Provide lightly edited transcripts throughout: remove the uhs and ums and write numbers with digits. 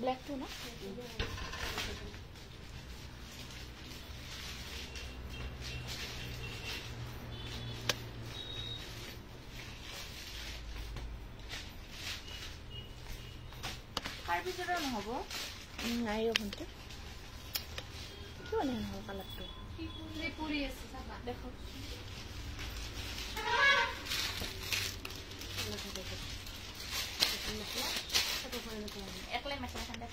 black two না খাই ভিতরে নহব নাই ওখানতে কিয় নাই নহব কালারটো পুরি আছে চাবা দেখো একলাই মেখেলা খান্ডা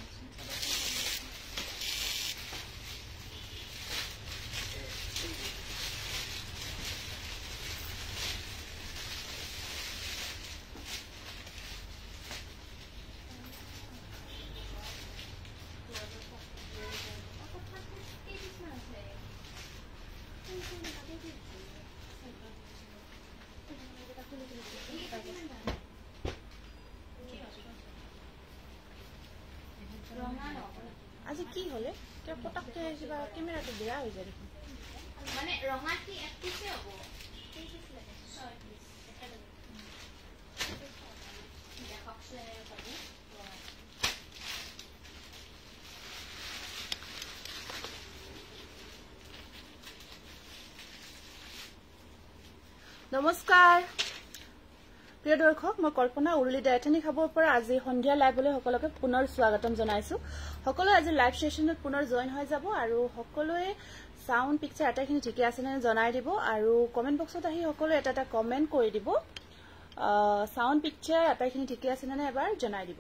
আজি কি হলে কিয় পটককে কিবা ক্যামেৰাটো বেয়া হৈ যায় দেখোন মানে ৰঙা কি এক পিছে হ'ব কি পিছ লাগে 6 পিছ এটা দেখকছে পাবো নমস্কাৰ প্ৰিয় দৰ্শক মই কল্পনা উৰুলি ডাইথনি খাবৰ পৰা আজি সন্ধিয়া লাইভলৈ সকলোকে পুনৰ স্বাগতম জনাইছো সকলো আজি লাইভ সেশনত পুনৰ জয়েন হৈ যাব আৰু সকলোৱে সাউন্ড পিকচাৰ আটাইখিনি ঠিকে আছে নে জনাই দিব আৰু কমেন্ট বক্সত আহি সকলো এটা এটা কমেন্ট কৰি দিব সাউন্ড পিকচাৰ আটাইখিনি ঠিকে আছে নে এবাৰ জনাই দিব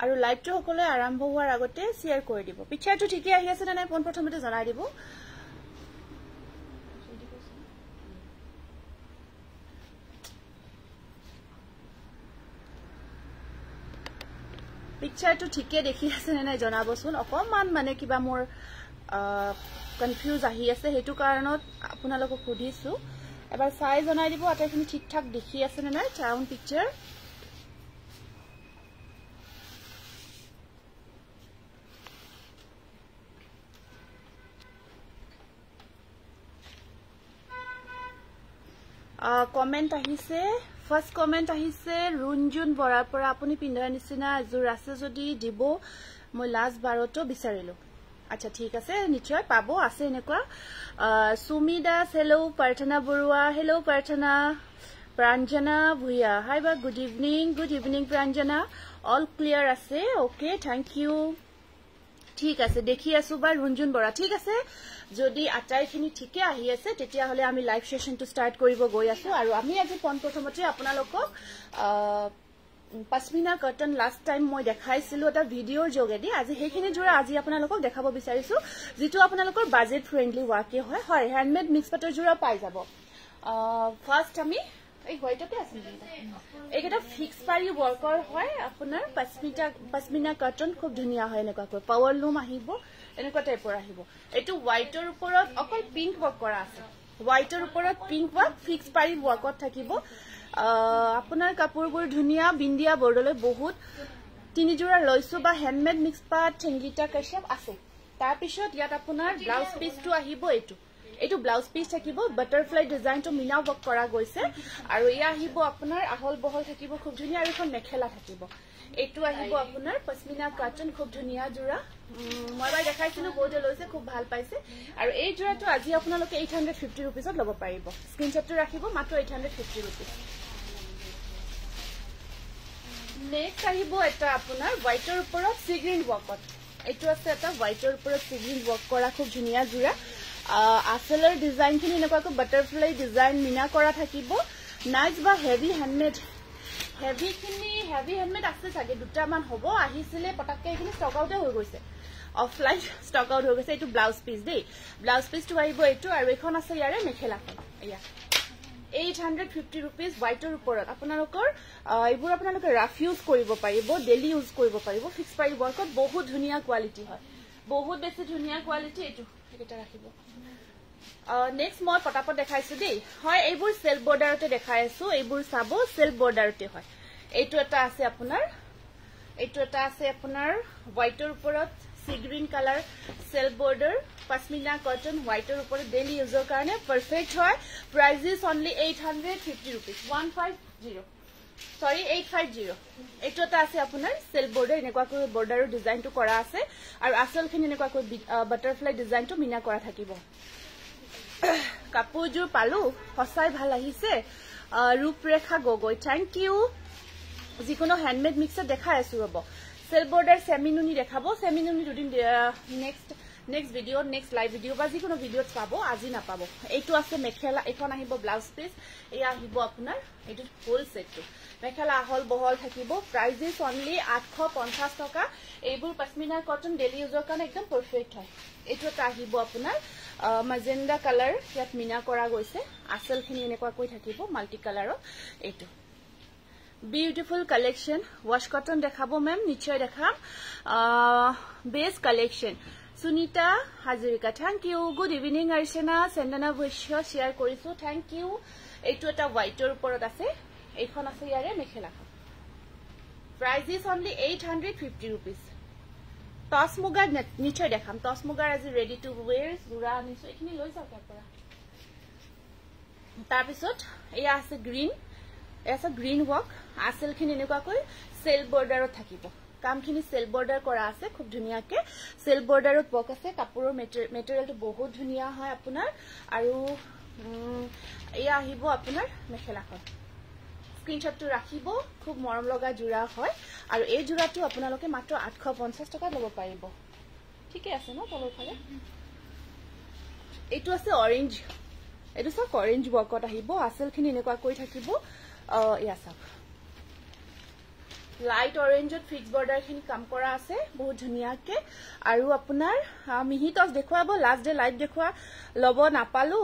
আৰু লাইভটো সকলোৱে আৰম্ভ হোৱাৰ আগতে শেয়াৰ কৰি দিব পিকচাৰটো ঠিকে আহি আছে নে পোন প্ৰথমতে জনাই দিব পিকচাৰটো ঠিকে দেখি আছে নে নাই জনাবচোন অকমান মানে কিবা মোৰ কনফিউজ আহি আছে হেতু কাৰণত আপোনালোকক সুধিছো এবাৰ চাই জনাই দিব আটাইখিনি ঠিক ঠাক দেখি আছে নে নাই টাউন পিকচাৰ কমেন্ট আহিছে ফাৰ্স্ট কমেন্ট আহিছে ৰুঞ্জুন বৰাৰ পৰা আপুনি পিন্ধাৰ নিচিনা এজোৰ আছে যদি দিব মই লাষ্ট বাৰটো বিচাৰিলো আচ্ছা ঠিক আছে নিশ্চয় পাবো আছে এনেকুৱা সুমি দাস হেল্ল প্ৰাৰ্থনা বৰুৱা হেল্ল প্ৰাৰ্থনা প্ৰাঞ্জনা ভুয়া হাই বা good evening Pranjana all clear আছে ওকে থ্যাংক ইউ ঠিক আছে দেখি আছো বা ৰুঞ্জুন বৰা ঠিক আছে যদি আটাইখিনি ঠিকে আহি আছে তেতিয়া হলে আমি লাইভ সেশনটো স্টার্ট কৰিব গৈ আছো আৰু আমি আজি প্ৰথমতে আপোনালোকক পশমিনা কটন লাষ্ট টাইম মই দেখাইছিলো এটা ভিডিওৰ যোগেদি আজি হেখিনি জোৰা আজি আপোনালোকক দেখাব বিচাৰিছো যেটো আপোনালোকৰ বাজেট ফ্ৰেন্ডলি ওয়াকে হয় হ্যান্ডমেড মিক্স পাটৰ জোৰা পাই যাব ফাৰ্স্ট আমি এই হোয়াইটতে আছে এইটা ফিক্স পাৰি ওয়াৰ্কৰ হয় আপোনাৰ পশমিনা কটন খুব ধুনিয়া হয় এনেকুৱা পাৱাৰ লুম আহিব এনেকুৱা টাইপৰ আহিব এটো হোয়াইটৰ ওপৰত অকল পিংক ওয়াৰ্ক কৰা আছে হোয়াইটৰ ওপৰত পিংক ওয়াৰ্ক ফিক্স পাৰি ওয়াৰ্কত থাকিব আপোনাৰ কাপোৰবোৰ ধুনিয়া বিন্দিয়া বৰ্ডলৈ বহুত তিনি জোৰা লৈছো বা হ্যান্ডমেড মিক্স পাট ঠেংগিটা কশ্যপ আছে তাৰ পিছত ইয়াত আপোনাৰ ব্লাউজ পিসটো আহিব এটো ব্লাউজ পিস থাকিব বাটাৰফ্লাই ডিজাইনটো মিনা ওয়াৰ্ক কৰা গৈছে আৰু ইয়া আহিব আপোনাৰ আহল বহল থাকিব খুব ধুনিয়া আৰু এখন মেখেলা থাকিব এটো আহিব আপোনাৰ পশমিনা কটন খুব ধুনিয়া জোৰা মই বাই দেখাইছিলো বহুতে লৈছে খুব ভাল পাইছে আৰু এই জোৰাটো আজি আপোনালোকে 850 रुपीसত ল'ব পাৰিব স্ক্ৰিনশ্বটটো ৰাখিব মাত্ৰ 850 रुपीस নেক্সট আহিব এটা আপোনাৰ হোয়াইটৰ ওপৰত সি গ্ৰীন ওয়াৰ্কত এটো আছে এটা হোয়াইটৰ ওপৰত সি গ্ৰীন ওয়াৰ্ক কৰা খুব ধুনিয়া জোৰা আসলৰ ডিজাইনখিনি এনেকুৱাকৈ বাটাৰফ্লাই ডিজাইন মিনা কৰা থাকিব নাইস বা হেভি হ্যান্ডমেড হেভি হ্যান্ডমেড আছে চাগে দুটামান হ'ব আহিছিলে পটককে এখিনি ষ্টক আউটে হৈ গৈছে অফলাইন ষ্টক আউট হৈ গৈছে এটো ব্লাউজ পিস দেই ব্লাউজ পিসটো আহিব এটো আৰু এখন আছে ইয়াৰে মেখেলাখন এয়া 850 रुपीस হোয়াইটৰ ওপৰত আপোনালোকৰ এইবোৰ আপোনালোকে ৰাফ ইউজ কৰিব পাৰিব ডেইলি ইউজ কৰিব পাৰিব ফিক্স পাৰি ওয়াৰ্কত বহুত ধুনিয়া কোৱালিটি হয় বহুত বেছি ধুনিয়া কোৱালিটি এটো এটা ৰাখিব নেক্সট মই পটাপট দেখাইছো দেই হয় এইবোৰ সেলফ বৰ্ডাৰতে দেখাই আছো এইবোৰ চাব সেলফ বৰ্ডাৰতে হয় এইটো এটা আছে আপোনাৰ হোয়াইটৰ ওপৰত সি green colour self border pashmina cotton হোয়াইটৰ ওপৰত ডেইলি ইউজৰ কাৰণে পাৰফেক্ট হয় প্ৰাইস ইজ অনলি 850 रुपीस 150 সৰি 850 এইটো এটা আছে আপোনাৰ সেল বৰ্ডাৰ এনেকুৱাকৈ বৰ্ডাৰৰ ডিজাইনটো কৰা আছে আৰু আসলখিনি এনেকুৱাকৈ বাটাৰফ্লাই ডিজাইনটো মিনা কৰা থাকিব কাপোৰযোৰ পালো সঁচাই ভাল আহিছে ৰূপৰেখা গগৈ থ্যাংক ইউ যিকোনো হ্যান্ডমেড মিক্সাৰ দেখাই আছো ৰব সেল বৰ্ডাৰ সেমিনুনি দেখাব সেমিনুনি দুদিন next video next live video বা যিকোনো ভিডিওত পাব আজি না পাব এইটো আছে মেখেলা এখন আহিব ব্লাউজ পিস এই আহিব আপোনাৰ এইটো ফুল সেটটো মেখেলা আহল বহল থাকিব প্ৰাইজেস অনলি 850 টকা এইবোৰ পশমিনা কটন ডেইলি ইউজৰ কাৰণে একদম পাৰফেক্ট হয় এইটো এটা আহিব আপোনাৰ মাজেন্ডা কালাৰ ইয়াত মিনা কৰা গৈছে আসলখিনি এনেকুৱা কৈ থাকিব মাল্টি কালাৰৰ এইটো বিউটিফুল কালেকশন ওয়াশ কটন দেখাবো ম্যাম নিশ্চয় দেখাম best collection Sunita Hazarika thank you good evening Archana Chandana Baishya share কৰিছো থ্যাংক ইউ এইটো এটা হোৱাইটৰ ওপৰত আছে এইখন আছে ইয়াৰে মেখেলাখন প্ৰাইস ইজ অনলি 850 rupees টস মুগাৰ নিশ্চয় দেখাম টস মুগাৰ আজি ৰেডি টু ওয়্যাৰ জোৰা আনিছো এখিনি লৈ যাওক পৰা তাৰ পিছত এয়া আছে গ্ৰীন এসা গ্ৰীন ওয়াৰ্ক আসলখিনি এনেকুৱাকৈ সেল বৰ্ডাৰত থাকিব কামখিনি সেল বৰ্ডাৰ কৰা আছে খুব ধুনিয়াকে সেল বৰ্ডাৰত ওয়াৰ্ক আছে কাপোৰৰ মেটেৰিয়েলটো বহুত ধুনিয়া হয় আপোনাৰ আৰু এয়া আহিব আপোনাৰ মেখেলাখন স্ক্ৰিনশ্বটটো ৰাখিব খুব মৰম লগা জোৰা হয় আৰু এই জোৰাটো আপোনালোকে মাত্ৰ 850 টকা ল'ব পাৰিব ঠিকে আছে ন তলৰ ফালে এইটো আছে অৰেঞ্জ এইটো সব অৰেঞ্জ ওয়াৰ্কত আহিব আসলখিনি এনেকুৱাকৈ থাকিব ইয়াস লাইট অৰেঞ্জত ফিক্স বৰ্ডাৰ খিনি কাম কৰা আছে বহুত ধুনিয়াকে আৰু আপোনাৰ মিহিটস দেখুৱাব লাষ্ট ডে লাইভ দেখুৱা লব নাপালো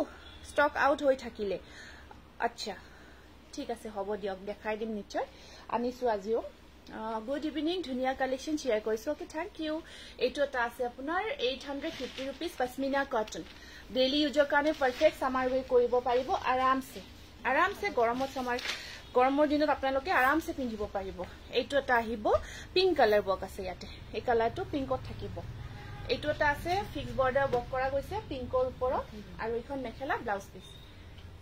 ষ্টক আউট হৈ থাকিলে আচ্ছা ঠিক আছে হ'ব দিয়ক দেখাই দিম নিশ্চয় আনিছো আজিও গুড ইভিনিং ধুনিয়া কালেকশন শেয়াৰ কৰিছো ওকে থ্যাংক ইউ এইটো এটা আছে আপোনাৰ 850 rupees পশমিনা কটন ডেইলি ইউজৰ কাৰণে পাৰফেক্ট সামাৰ ৱে কৰিব পাৰিব আৰামছে গৰমত সামাৰ গৰমৰ দিনত আপোনালোকে আৰামছে পিন্ধিব পাৰিব এইটো এটা আহিব পিংক কালাৰ বক আছে ইয়াতে এই কালাৰটো পিংকত থাকিব এইটো এটা আছে ফিক্স বৰ্ডাৰ বক কৰা গৈছে পিংকৰ ওপৰত আৰু এখন মেখেলা ব্লাউজ পিস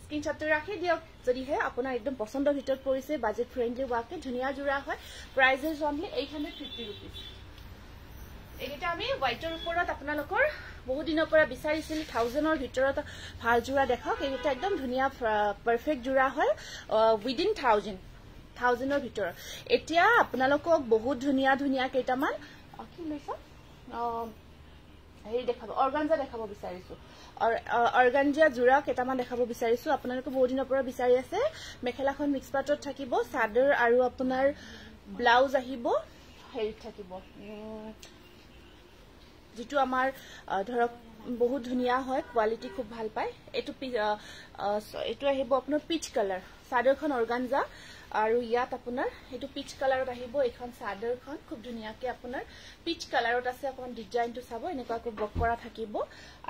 স্ক্ৰিনশ্বটটো ৰাখি দিয়ক যদি হে আপোনাৰ একদম পছন্দৰ ভিতৰত পৰিছে বাজেট ফ্ৰেন্ডলি ওয়াকে ধুনিয়া জোৰা হয় প্ৰাইজেস অনলি 850 rupees এইটা আমি হোৱাইটৰ ওপৰত আপোনালোকৰ বহুত দিনৰ পৰা বিচাৰিছিল 1000ৰ ভিতৰত ভাল জোৰা দেখাওক এইটা একদম ধুনিয়া পাৰফেক্ট জোৰা হয় উইদিন 1000ৰ ভিতৰত এতিয়া আপোনালোকক বহুত ধুনিয়া কেইটামান কি লৈছো এই দেখাব অৰ্গানজা দেখাব বিচাৰিছো অৰ্গানজা জোৰা কেইটামান দেখাব বিচাৰিছো আপোনালোকে বহুত দিনৰ পৰা বিচাৰি আছে মেখেলাখন মিক্স পাটত থাকিব সাদৰ আৰু আপোনাৰ ব্লাউজ আহিব হেৰি থাকিব যেটো আমাৰ ধৰক বহুত ধুনিয়া হয় কোৱালিটি খুব ভাল পায় এটো আহিব আপোনাৰ পিচ কালাৰ সাদৰখন অৰ্গানজা আৰু ইয়াত আপোনাৰ এটো পিচ কালাৰত আহিব এখন সাদৰখন খুব ধুনিয়াকে আপোনাৰ পিচ কালাৰত আছে অকমান ডিজাইনটো চাব এনেকুৱাকৈ বক কৰা থাকিব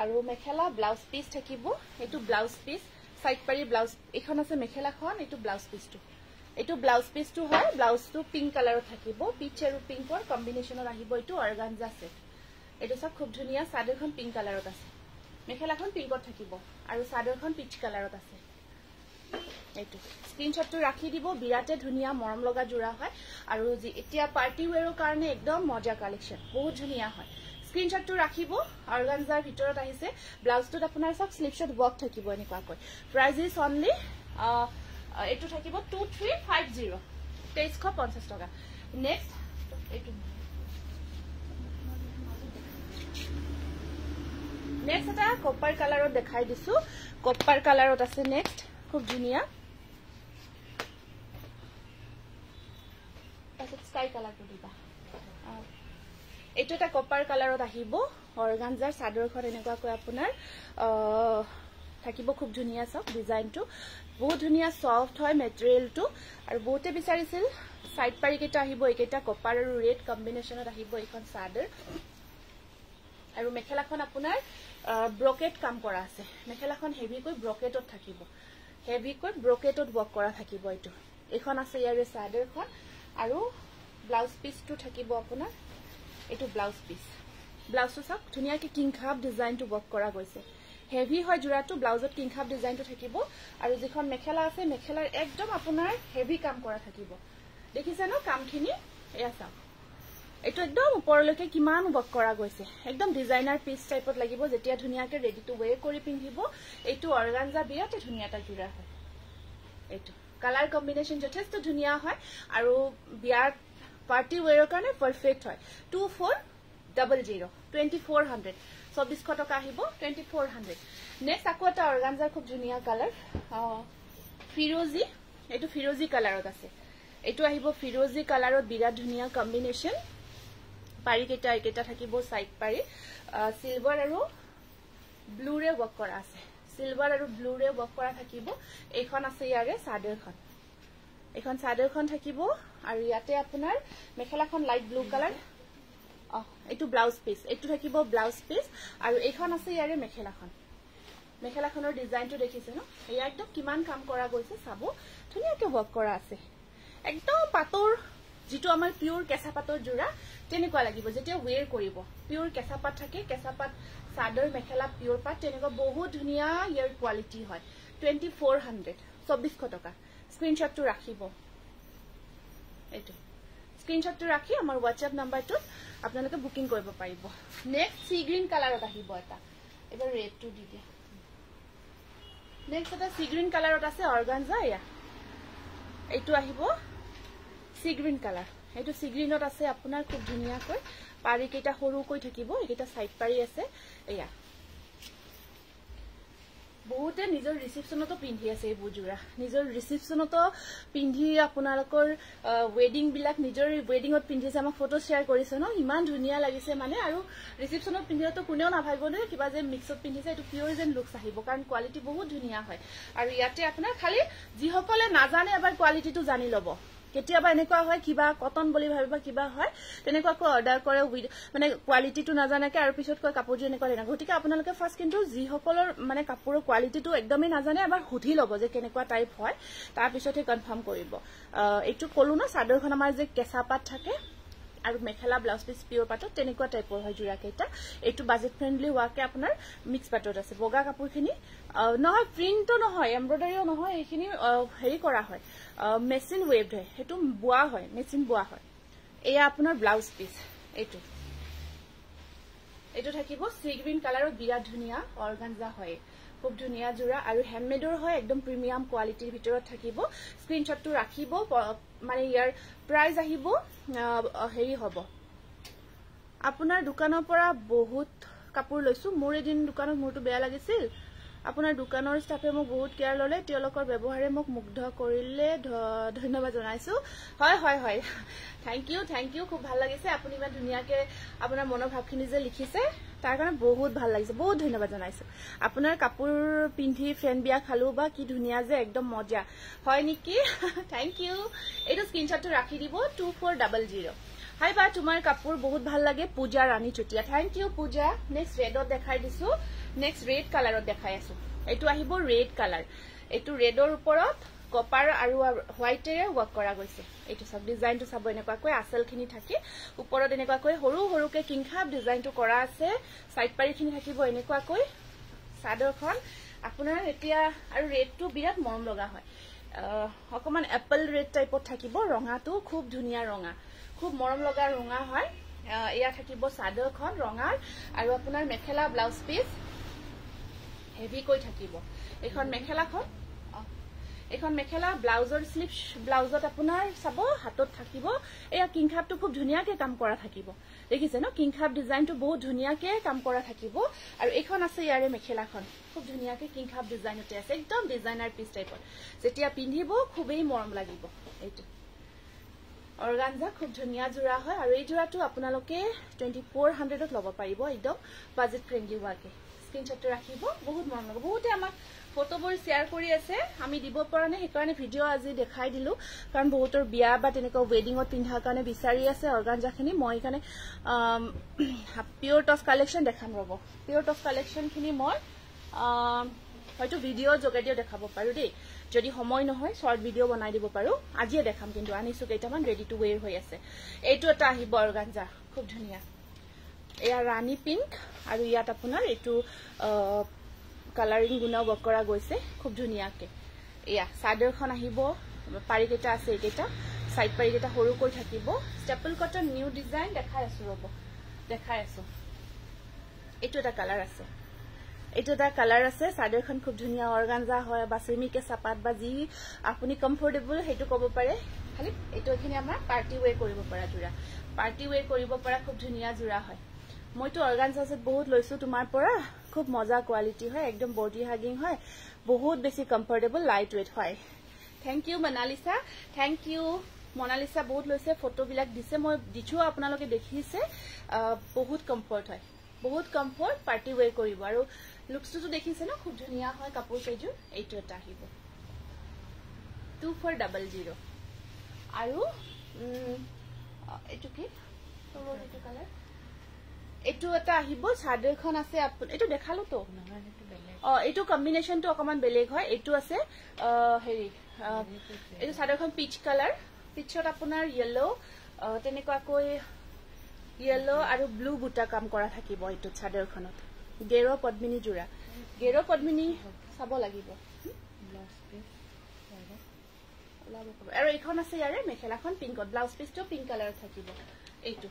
আৰু মেখেলা ব্লাউজ পিস থাকিব এটো ব্লাউজ পিস সাইড পাৰি ব্লাউজ এখন আছে মেখেলাখন এটো ব্লাউজ পিসটো এটো ব্লাউজ পিসটো হয় ব্লাউজটো পিংক কালাৰত থাকিব পিচ আৰু পিংকৰ কম্বিনেশনত আহিব এটো অৰ্গানজা সেট এটো সব খুব ধুনিয়া সাদৰখন পিংক কালাৰত আছে মেখেলাখন পিংকত থাকিব আৰু সাদৰখন পিচ কালাৰত আছে এইটো স্ক্ৰিনশ্বটটো ৰাখি দিব বিৰাতে ধুনিয়া মৰম লগা জোৰা হয় আৰু এতিয়া পাৰ্টি ওয়্যাৰৰ কাৰণে একদম মজা কালেকশন বহুত ধুনিয়া হয় স্ক্ৰিনশ্বটটো ৰাখিব অৰ্গানজাৰ ভিতৰত আহিছে ব্লাউজটোত আপোনাৰ সব স্লিপছত ওয়াৰ্ক থাকিব এনেকুৱাকৈ প্ৰাইস ইজ অনলি এটো থাকিব 2350 2350 টকা নেক্সট এইটো নেক্সট এটা কপাৰ কালাৰত দেখাই দিছো কপাৰ কালাৰত আছে নেক্সট খুব ধুনিয়া তাৰপিছত স্কাই কালাৰটো দিবা এইটো এটা কপাৰ কালাৰত আহিব অৰ্গানজাৰ সাদৰখন এনেকুৱাকৈ আপোনাৰ থাকিব খুব ধুনিয়া সব ডিজাইনটো বহুত ধুনিয়া সফট হয় মেটেৰিয়েলটো আৰু বহুতে বিচাৰিছিল সাইড পাৰি কেটা আহিব এইকেটা কপাৰ আৰু ৰেড কম্বিনেশনত আহিব এইখন সাদৰ আৰু মেখেলাখন আপোনাৰ ব্ৰকেট কাম কৰা আছে মেখেলাখন হেভিকৈ ব্ৰকেটত থাকিব হেভিকৈ ব্ৰকেটত ওয়াৰ্ক কৰা থাকিব এইটো এখন আছে ইয়াৰে সাদৰখন আৰু ব্লাউজ পিসটো থাকিব আপোনাৰ এটো ব্লাউজ পিস ব্লাউজটো সব ধুনিয়াকে কিং খাপ ডিজাইনটো ওয়াৰ্ক কৰা গৈছে হেভি হয় জোৰাটো ব্লাউজত কিংখাপ ডিজাইনটো থাকিব আৰু যিখন মেখেলা আছে মেখেলাৰ একদম আপোনাৰ হেভি কাম কৰা থাকিব দেখিছে ন কামখিনি এয়া চাওক এইটো একদম ওপৰলৈকে কিমান ৱৰ্ক কৰা গৈছে একদম ডিজাইনাৰ পিস টাইপত লাগিব যেতিয়া ধুনিয়াকে ৰেডি টু ওয়ে কৰি পিন্ধিব এইটো অৰ্গানজা বিৰাট ধুনিয়া এটা জোৰা হয় এইটো কালাৰ কম্বিনেশন যথেষ্ট ধুনিয়া হয় আৰু বিয়াৰ পাৰ্টি ওয়েৰৰ কাৰণে পাৰফেক্ট হয় 2400 2400 2400 টকা আহিব 2400 নেক্সট আকৌ এটা অৰ্গানজাৰ খুব ধুনিয়া কালাৰ ফিৰোজি এইটো ফিৰোজি কালাৰত আছে এইটো আহিব ফিৰোজি কালাৰত বিৰাট ধুনিয়া কম্বিনেশন পাৰি কেটা থাকিব সাইড পাৰি সিলভাৰ আৰু ব্লু ৰে ৱৰ্ক কৰা আছে সিলভাৰ আৰু ব্লু ৰে ৱৰ্ক কৰা থাকিব এইখন আছে ইয়াৰে সাদৰখন এখন সাদৰখন থাকিব আৰু ইয়াতে আপোনাৰ মেখেলাখন লাইট ব্লু কালাৰ এইটো ব্লাউজ পিস এইটো থাকিব ব্লাউজ পিস আৰু এইখন আছে ইয়াৰে মেখেলাখনৰ ডিজাইনটো দেখিছে ন এয়া একদম কিমান কাম কৰা গৈছে চাব ধুনিয়াকে ৱৰ্ক কৰা আছে একদম পাতৰ যেটো আমাৰ পিওৰ কেঁচা পাতৰ জোৰা তেনেকুৱা লাগিব যেতিয়া ওয়েৰ কৰিব পিওৰ কেঁচা পাত থাকে কেঁচা পাত সাদৰ মেখেলা পিওৰ পাত তেনেকুৱা বহুত ধুনিয়া ইয়াৰ কোৱালিটি হয় 2400 2400 টকা স্ক্ৰিনশ্বটটো ৰাখিব এইটো স্ক্ৰিনশ্বটটো ৰাখি আমাৰ WhatsApp নম্বৰটো আপোনালোকে বুকিং কৰিব পাৰিব নেক্সট সি গ্ৰীন কালাৰত আহিব এটা এবাৰ ৰেডটো দি দিয়া নেক্সট এটা সি গ্ৰীন কালাৰত আছে অৰ্গানজা এয়া এইটো আহিব সি গ্ৰীন কালাৰ এইটো সি গ্ৰীনত আছে আপোনাৰ খুব ধুনিয়াকৈ পাৰি কেটা সৰুকৈ থাকিব এটা সাইড পাৰি আছে এয়া বহুতে নিজৰ ৰিসেপশনতো পিন্ধি আছে এই বুজুৰা নিজৰ ৰিসেপশনতো পিন্ধি আপোনালোকৰ ওয়েডিং বিলাক নিজৰ ওয়েডিংত পিন্ধিছে আমাক ফটো শেয়াৰ কৰিছে ন ইমান ধুনিয়া লাগিছে মানে আৰু ৰিসেপশনত পিন্ধিলেতো কোনেও নাভাবিব নে কিবা যে মিক্সত পিন্ধিছে এটো পিওৰ যেন লুকস আহিব কাৰণ কোৱালিটি বহুত ধুনিয়া হয় আৰু ইয়াতে আপোনাৰ খালি যিসকলে নাজানে এবাৰ কোৱালিটিটো জানি লব কেতিয়াবা এনেকুৱা হয় কিবা কটন বুলি ভাবিবা কিবা হয় তেনেকুৱাকৈ অৰ্ডাৰ কৰে মানে কোৱালিটিটো নাজানাকে আৰু পিছত কয় কাপোৰটো এনেকুৱা না গতিকে আপোনালোকে ফাৰ্স্ট কিন্তু যিসকলৰ মানে কাপোৰৰ কোৱালিটিটো একদমই নাজানে এবাৰ সুধি লব যে কেনেকুৱা টাইপ হয় তাৰ পিছতহে কনফাৰ্ম কৰিব এইটো কলো না সাদৰখন আমাৰ যে কেঁচা পাত থাকে আৰু মেখেলা ব্লাউজ পিস পিওৰ পাটত তেনেকুৱা টাইপৰ হয় জোৰা কেইটা এইটো বাজেট ফ্ৰেন্ডলি ওয়াকে আপোনাৰ মিক্স পাটত আছে বগা কাপোৰখিনি নহয় প্ৰিন্টটো নহয় এমব্ৰয়ডাৰীও নহয় এইখিনি হেৰি কৰা হয় মেচিন ওয়েভড হয় হেতু বুয়া হয় মেচিন বুয়া হয় এয়া আপোনাৰ ব্লাউজ পিস এইটো থাকিব সি গ্ৰীন কালাৰত বিৰাট ধুনিয়া অৰ্গানজা হয় খুব ধুনিয়া জোৰা আৰু হ্যান্ডমেডৰ হয় একদম প্ৰিমিয়াম কোৱালিটিৰ ভিতৰত থাকিব স্ক্ৰিনশ্বটটো ৰাখিব মানে ইয়াৰ প্ৰাইস আহিব হেৰি হ'ব আপোনাৰ দোকানৰ পৰা বহুত কাপোৰ লৈছো মোৰ এদিন দোকানত মোৰটো বেয়া লাগিছিল আপোনাৰ দোকানৰ ষ্টাফে মোক বহুত কেয়াৰ ললে তেওঁলোকৰ ব্যৱহাৰে মোক মুগ্ধ কৰিলে ধন্যবাদ জনাইছো হয় থ্যাংক ইউ খুব ভাল লাগিছে আপুনি ইমান ধুনিয়াকে আপোনাৰ মনৰ ভাৱখিনি যে লিখিছে তাৰ কাৰণে বহুত ভাল লাগিছে বহুত ধন্যবাদ জনাইছো আপোনাৰ কাপোৰ পিন্ধি ফ্ৰেন্ড বিয়া খালো বা কি ধুনিয়া যে একদম মজা হয় নেকি থ্যাংক ইউ এইটো স্ক্ৰিনশ্বটটো ৰাখি দিব 2400 হাই বা তোমাৰ কাপোৰ বহুত ভাল লাগে পূজা ৰাণী চুটিয়া থ্যাংক ইউ পূজা নেক্সট ৰেডত দেখাই দিছো নেক্সট ৰেড কালাৰত দেখাই আছো এইটো আহিব ৰেড কালাৰ এইটো ৰেডৰ ওপৰত কপাৰ আৰু হোৱাইটেৰে ৱৰ্ক কৰা গৈছে এইটো সব ডিজাইনটো চাব এনেকুৱাকৈ আসলখিনি থাকে ওপৰত এনেকুৱাকৈ সৰুকে কিংখাপ ডিজাইনটো কৰা আছে সাইড পাৰিখিনি থাকিব এনেকুৱাকৈ সাদৰখন আপোনাৰ এতিয়া আৰু ৰেডটো বিৰাট মৰম লগা হয় অকমান এপল ৰেড টাইপত থাকিব ৰঙাটো খুব ধুনিয়া ৰঙা খুব মৰম লগা ৰঙা হয় এয়া থাকিব সাদৰখন ৰঙাৰ আৰু আপোনাৰ মেখেলা ব্লাউজ পিস হেভি কৈ থাকিব এখন মেখেলা ব্লাউজৰ স্লিপ ব্লাউজত আপোনাৰ চাব হাতত থাকিব এয়া কিংখাপটো খুব ধুনিয়াকে কাম কৰা থাকিব দেখিছে ন কিংখাপ ডিজাইনটো বহুত ধুনিয়াকে কাম কৰা থাকিব আৰু এখন আছে ইয়াৰে মেখেলাখন খুব ধুনিয়াকে কিংখাপ ডিজাইনতে আছে একদম ডিজাইনাৰ পিস টাইপৰ যেতিয়া পিন্ধিব খুবেই মৰম লাগিব এইটো অৰ্গানজা খুব ধুনিয়া জোৰা হয় আৰু এই জোৰাটো আপোনালোকে 2400 ত ল'ব পাৰিব একদম বাজেট ফ্ৰেন্ডলি ওয়াকে স্ক্ৰিনশ্বটটো ৰাখিব বহুত মৰম লাগিব বহুতে আমাক ফটোবোৰ শেয়াৰ কৰি আছে আমি দিব পৰা নাই সেইকাৰণে ভিডিও আজি দেখাই দিলো কাৰণ বহুতৰ বিয়া বা তেনেকুৱা ওয়েডিংত পিন্ধাৰ কাৰণে বিচাৰি আছে অৰ্গানজাখিনি মই এখানে পিওৰ টস কালেকশন দেখাম ৰব পিওৰ টস কালেকশনখিনি মই হয়তো ভিডিও যোগেদিও দেখাব পাৰো দেই যদি সময় নহয় শৰ্ট ভিডিও বনাই দিব পাৰো আজিয়ে দেখাম কিন্তু আনিছো কেইটামান ৰেডি টু ওয়েৰ হৈ আছে এইটো এটা আহিব অৰ্গানজা খুব ধুনিয়া এয়া ৰাণী পিংক আৰু ইয়াত আপোনাৰ এইটো কালাৰিং গুণা ৱৰ্ক কৰা গৈছে খুব ধুনীয়াকে এয়া চাদৰখন আহিব পাৰি কেটা আছে এইকেটা সাইড পাৰি কেটা সৰু কৈ থাকিব ষ্টেপল কটন নিউ ডিজাইন দেখাই আছো ৰব দেখাই আছো এটো এটা কালাৰ আছে এটো এটা কালাৰ আছে চাদৰখন খুব ধুনীয়া অৰ্গানজা হয় বা সেমিকে সাপাত বা জি আপুনি কমফৰ্টেবল হেতু কব পাৰে খালি এটো এখিনি আমাৰ পাৰ্টি ওয়ে কৰিব পৰা জোৰা পাৰ্টি ওয়ে কৰিব পৰা খুব ধুনীয়া জোৰা হয় মইতো অৰ্গানজা সেট বহুত লৈছো তোমাৰ পৰা খুব মজা কোৱালিটি হয় একদম বডি হাগিং হয় বহুত বেছি কমফৰ্টেবল লাইট ওয়েট হয় thank you Monalisa thank you Monalisa বহুত লৈছে ফটো বিলাক দিছে মই দিছো আপোনালোকে দেখিছে বহুত কমফৰ্ট হয় বহুত কমফৰ্ট পাৰ্টি ওয়ে কৰিব আৰু লুকসটো দেখিছে ন খুব ধুনীয়া হয় কাপোৰ কেজু এইটো এটা আহিব 2400 আৰু এটো কি এটো কালাৰ এটো এটা আহিব চাদৰখন আছে এটো দেখালো তো এটো কম্বিনেশনটো অকমান বেলেগ হয় এটো আছে হেৰি এটো চাদৰখন পিচ কালাৰ পিচত আপোনাৰ ইয়েলো তেনেকুৱা কৈ ইয়েলো আৰু ব্লু বুটা কাম কৰা থাকিব এটো চাদৰখনত গেৰো পদ্মিনী জোৰা গেৰো পদ্মিনী চাব লাগিব আৰু এইখন আছে ইয়াৰে মেখেলাখন পিংকত ব্লাউজ পিচটো পিংক কালাৰ থাকিব এইটো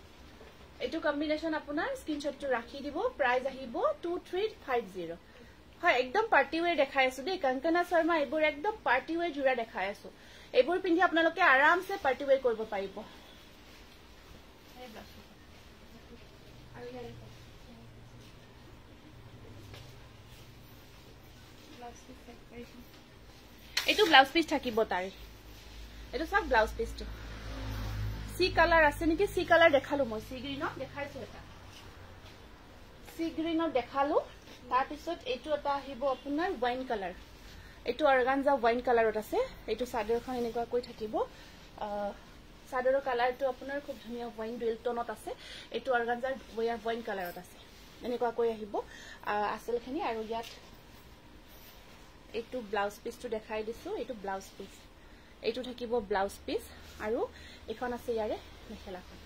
এটো কম্বিনেশন আপোনাৰ স্ক্ৰিনশটটো ৰাখি দিব প্ৰাইস আহিব 2350 হয় একদম পাৰ্টি ওয়ে দেখাই আছো দেই কংকনা শৰ্মা এবোৰ একদম পাৰ্টি ওয়ে জোৰা দেখাই আছো এবোৰ পিন্ধি আপোনালোকে আৰামসে পাৰ্টি ওয়ে কৰিব পাৰিব এটো ব্লাউজ পিস থাকিব তাই এটো সব ব্লাউজ পিসটো সি কালার আছে নেকি সি কালার দেখালো মই সি গ্রিনত দেখাইছো এটা সি গ্রিনত দেখালো তার পিছত এটো এটা আহিব আপোনাৰ ওয়াইন কালাৰ এটো অৰ্গানজা ওয়াইন কালাৰত আছে এটো সাদৰখন এনেকুৱা কৈ থাকিব সাদৰৰ কালাৰটো আপোনাৰ খুব ধুনীয়া ওয়াইন ডুৱেল টোনত আছে এটো অৰ্গানজা ওয়াইন কালাৰত আছে এনেকুৱা কৈ আহিব আসলখিনি আৰু ইয়াত এটো ব্লাউজ পিসটো দেখাই দিছো এটো ব্লাউজ পিস এটো থাকিব ব্লাউজ পিস আৰু এখন আছে ইয়াৰে মেখেলাখন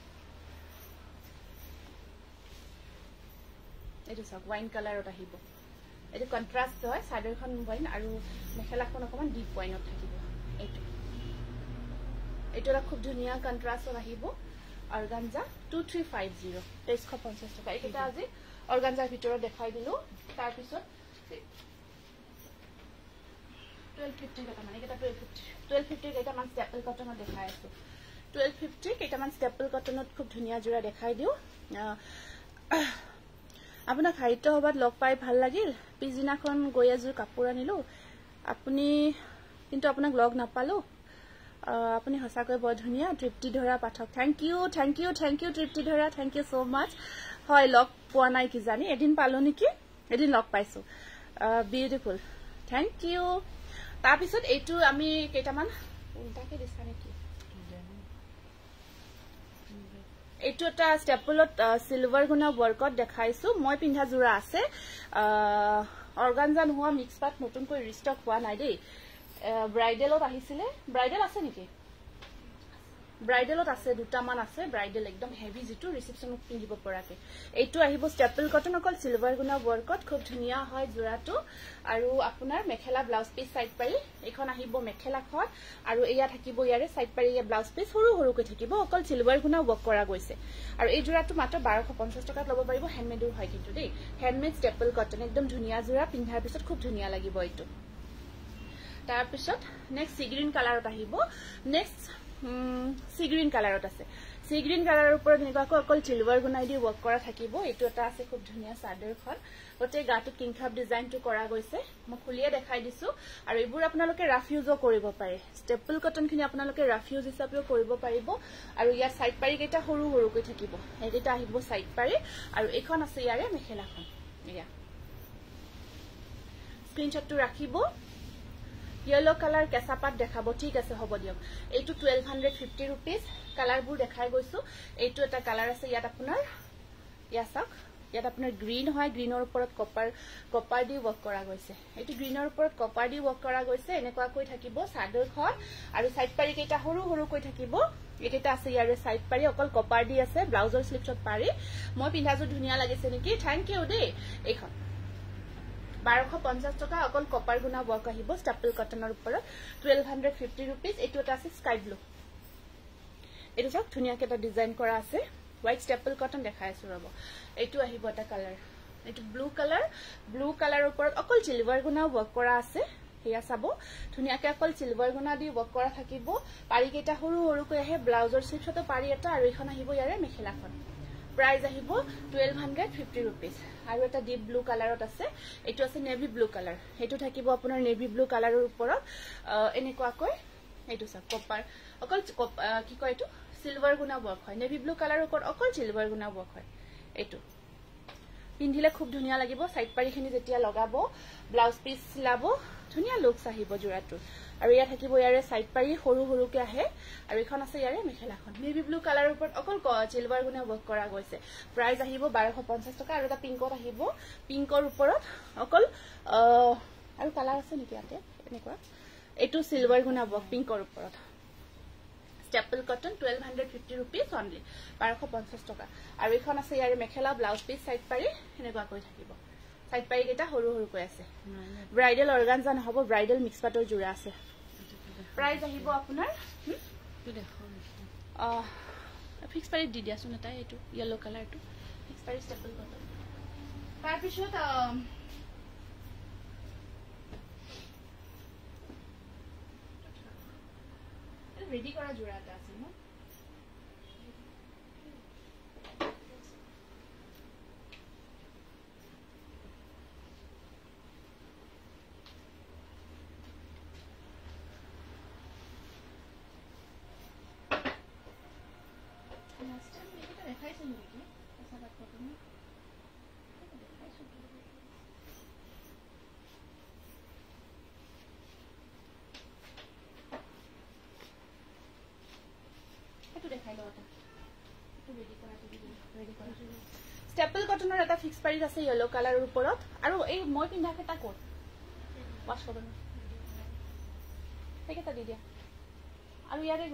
এটো সব ওয়াইন কালাৰত আহিব এটো কন্ট্ৰাস্ট হয় সাদৰখন ওয়াইন আৰু মেখেলাখন অকমান ডিপ ওয়াইনত থাকিব এটো এটোৰা খুব ধুনীয়া কন্ট্ৰাস্টত আহিব অৰ্গানজা 2350 2350 টকা এটা আজি অৰ্গানজাৰ ভিতৰত দেখাই দিলো তাৰ পিছত 1250 টাকা মানে এটা 1250 এটা মান স্টেপল কটনত দেখাই আছে 1250 এটা মান স্টেপল কটনত খুব ধুনীয়া জোৰা দেখাই দিও আপোনাক হাইটো হবাত লগ পাই ভাল লাগিল পিজিনাখন গৈ আজুৰ কাপোৰ আনিলো আপুনি কিন্তু আপোনাক লগ নাপালো আপুনি হসাকৈ বৰ ধুনীয়া তৃপ্তি ধৰা পাঠক থ্যাংক ইউ তৃপ্তি ধৰা থ্যাংক ইউ সো মাচ হয় লগ পোৱা নাই কি জানি এদিন পালো নেকি এদিন লগ পাইছো বিউটিফুল থ্যাংক ইউ তাৰ পিছত এইটো আমি কেটামান উল্টাকে দিছা নেকি এইটো এটা স্টেপলত সিলভাৰ গুণা ওয়াৰ্কত দেখাইছো মই পিন্ধা জোৰা আছে অৰ্গানজা নোহোৱা মিক্স পাট নতুনকৈ ৰিষ্টক হোৱা নাই দেই ব্ৰাইডেলত আহিছিলে ব্ৰাইডেল আছে নেকি ব্ৰাইডেলত আছে দুটা মান আছে ব্ৰাইডেল একদম হেভি যেটো ৰিসেপশনত পিন্ধিব পৰাকে এইটো আহিব স্টেপল কটন অকল সিলভাৰ গুণা ওয়াৰ্কত খুব ধুনীয়া হয় জোৰাটো আৰু আপোনাৰ মেখেলা ব্লাউজ পিস সাইড পাৰি এখন আহিব মেখেলাখন আৰু এয়া থাকিব ইয়াৰে সাইড পাৰি এয়া ব্লাউজ পিস সৰু সৰুকৈ থাকিব অকল সিলভাৰ গুণা ওয়াৰ্ক কৰা গৈছে আৰু এই জোৰাটো মাত্ৰ 1250 টকাত ল'ব পাৰিব হ্যান্ডমেডৰ হয় কিন্তু দেই হ্যান্ডমেড স্টেপল কটন একদম ধুনীয়া জোৰা পিন্ধাৰ পিছত খুব ধুনীয়া লাগিব এইটো তাৰ পিছত নেক্সট সি গ্ৰীন কালাৰত আহিব নেক্সট সি গ্ৰীন কালাৰত আছে সি গ্ৰীন কালাৰৰ ওপৰত এনেকুৱাকৈ অকল সিলভাৰ গুণাই দি ওয়াৰ্ক কৰা থাকিব এইটো এটা আছে খুব ধুনীয়া চাদৰখন ওতে গাটো কিংখাপ ডিজাইনটো কৰা গৈছে মই খুলিয়ে দেখাই দিছো আৰু এইবোৰ আপোনালোকে ৰাফ ইউজও কৰিব পাৰে স্টেপল কটনখিনি আপোনালোকে ৰাফ ইউজ হিচাপেও কৰিব পাৰিব আৰু ইয়াৰ সাইড পাৰি কেটা সৰু সৰুকৈ থাকিব এইটা আহিব সাইড পাৰি আৰু এখন আছে ইয়াৰে মেখেলাখন এয়া স্ক্ৰিনশ্বটটো ৰাখিব येलो कलर केसा पात देखाबो ठीक আছে হ'ব দিয়ক এইটো 1250 रुपीस কালাৰ বুৰ দেখাই গৈছো এইটো এটা কালাৰ আছে ইয়াত আপোনাৰ ইয়াসক ইয়াত আপোনাৰ গ্ৰীন হয় গ্ৰীনৰ ওপৰত কপাৰ দি ওয়াৰ্ক কৰা গৈছে এইটো গ্ৰীনৰ ওপৰত কপাৰ দি ওয়াৰ্ক কৰা গৈছে এনেকুৱা কৈ থাকিব সাদৰখন আৰু সাইড পাৰি কেটা সৰু সৰু কৈ থাকিব একেটা আছে ইয়াৰে সাইড পাৰি অকল কপাৰ দি আছে ব্লাউজৰ স্লিপছত পাৰি মই পিন্ধাজো ধুনীয়া লাগিছে নেকি থ্যাংক ইউ দে এইখন 1250 টকা অকল কপাৰ গুণা ৱৰ্ক আহিব ষ্টেপল কটনৰ ওপৰত 1250 rupees এটো এটা আছে স্কাই ব্লু এটো সব ধুনিয়াকে এটা ডিজাইন কৰা আছে হোৱাইট ষ্টেপল কটন দেখাই আছো ৰব এটো আহিব এটা কালাৰ এটো ব্লু কালাৰৰ ওপৰত অকল সিলভাৰ গুণা ৱৰ্ক কৰা আছে হেয়া চাবো ধুনিয়াকে অকল সিলভাৰ গুণা দি ৱৰ্ক কৰা থাকিব পাৰি কেটা হৰু হৰুকৈ আহে ব্লাউজৰ স্লিপছটো পাৰি এটা আৰু এখন আহিব ইয়াৰে মেখেলাখন প্ৰাইস আহিব 1250 rupees আৰু এটা ডিপ ব্লু কালাৰত আছে এটো আছে নেভি ব্লু কালাৰ এটো থাকিব আপোনাৰ নেভি ব্লু কালাৰৰ ওপৰত এনেকুৱাকৈ এটো সব কপাৰ অকল কি কয় এটো সিলভাৰ গুণা ৱৰ্ক হয় নেভি ব্লু কালাৰৰ ওপৰত অকল সিলভাৰ গুণা ৱৰ্ক হয় এটো পিন্ধিলে খুব ধুনিয়া লাগিব সাইড পাৰিখিনি যেতিয়া লগাব ব্লাউজ পিস লাব ধুনিয়া লুকস আহিব জোৰাটো আৰু ইয়া থাকিব ইয়াৰে সাইড পাৰি হৰু হৰুকে আহে আৰু এখন আছে ইয়াৰে মেখেলাখন নেভি ব্লু কালাৰৰ ওপৰত অকল সিলভাৰ গুণা ৱৰ্ক কৰা গৈছে প্ৰাইস আহিব 1250 টকা আৰু এটা পিংকত আহিব পিংকৰ ওপৰত অকল আৰু কালাৰ আছে নেকি ইয়াতে এনেকুৱা এটো সিলভাৰ গুণা ৱৰ্ক পিংকৰ ওপৰত ষ্টেপল কটন 1250 rupees only 1250 টকা আৰু এখন আছে ইয়াৰে মেখেলা ব্লাউজ পিস সাইড পাৰি এনেকুৱা কৰি থাকিব সাইড পাৰি কেটা হৰু হৰু কৈ আছে ব্ৰাইডাল অৰ্গানজা নহব ব্ৰাইডাল মিক্স পাটৰ জোৰা আছে প্ৰাইস আহিব আপোনাৰ ফিক্স পাৰি দি দিয়াছোন এটা এটো ইয়েলো কালাৰটো ফিক্স পাৰি ষ্টেপল কটন তাৰ পিছত ৰেডি কৰা জোৰা এটা আছে ন দেখাইছো নেকি আচ্ছা তুমি দেখাইছো দেখাই লওটা এটো ৰেডি কৰা ষ্টেপল কটনৰ এটা ফিক্স প্ৰাইস আছে ইয়েলো কালাৰৰ ওপৰত আৰু এই মই পিন্ধা কেটা কোট ওয়াশ কৰব এটা দি দিয়া আৰু ইয়াৰে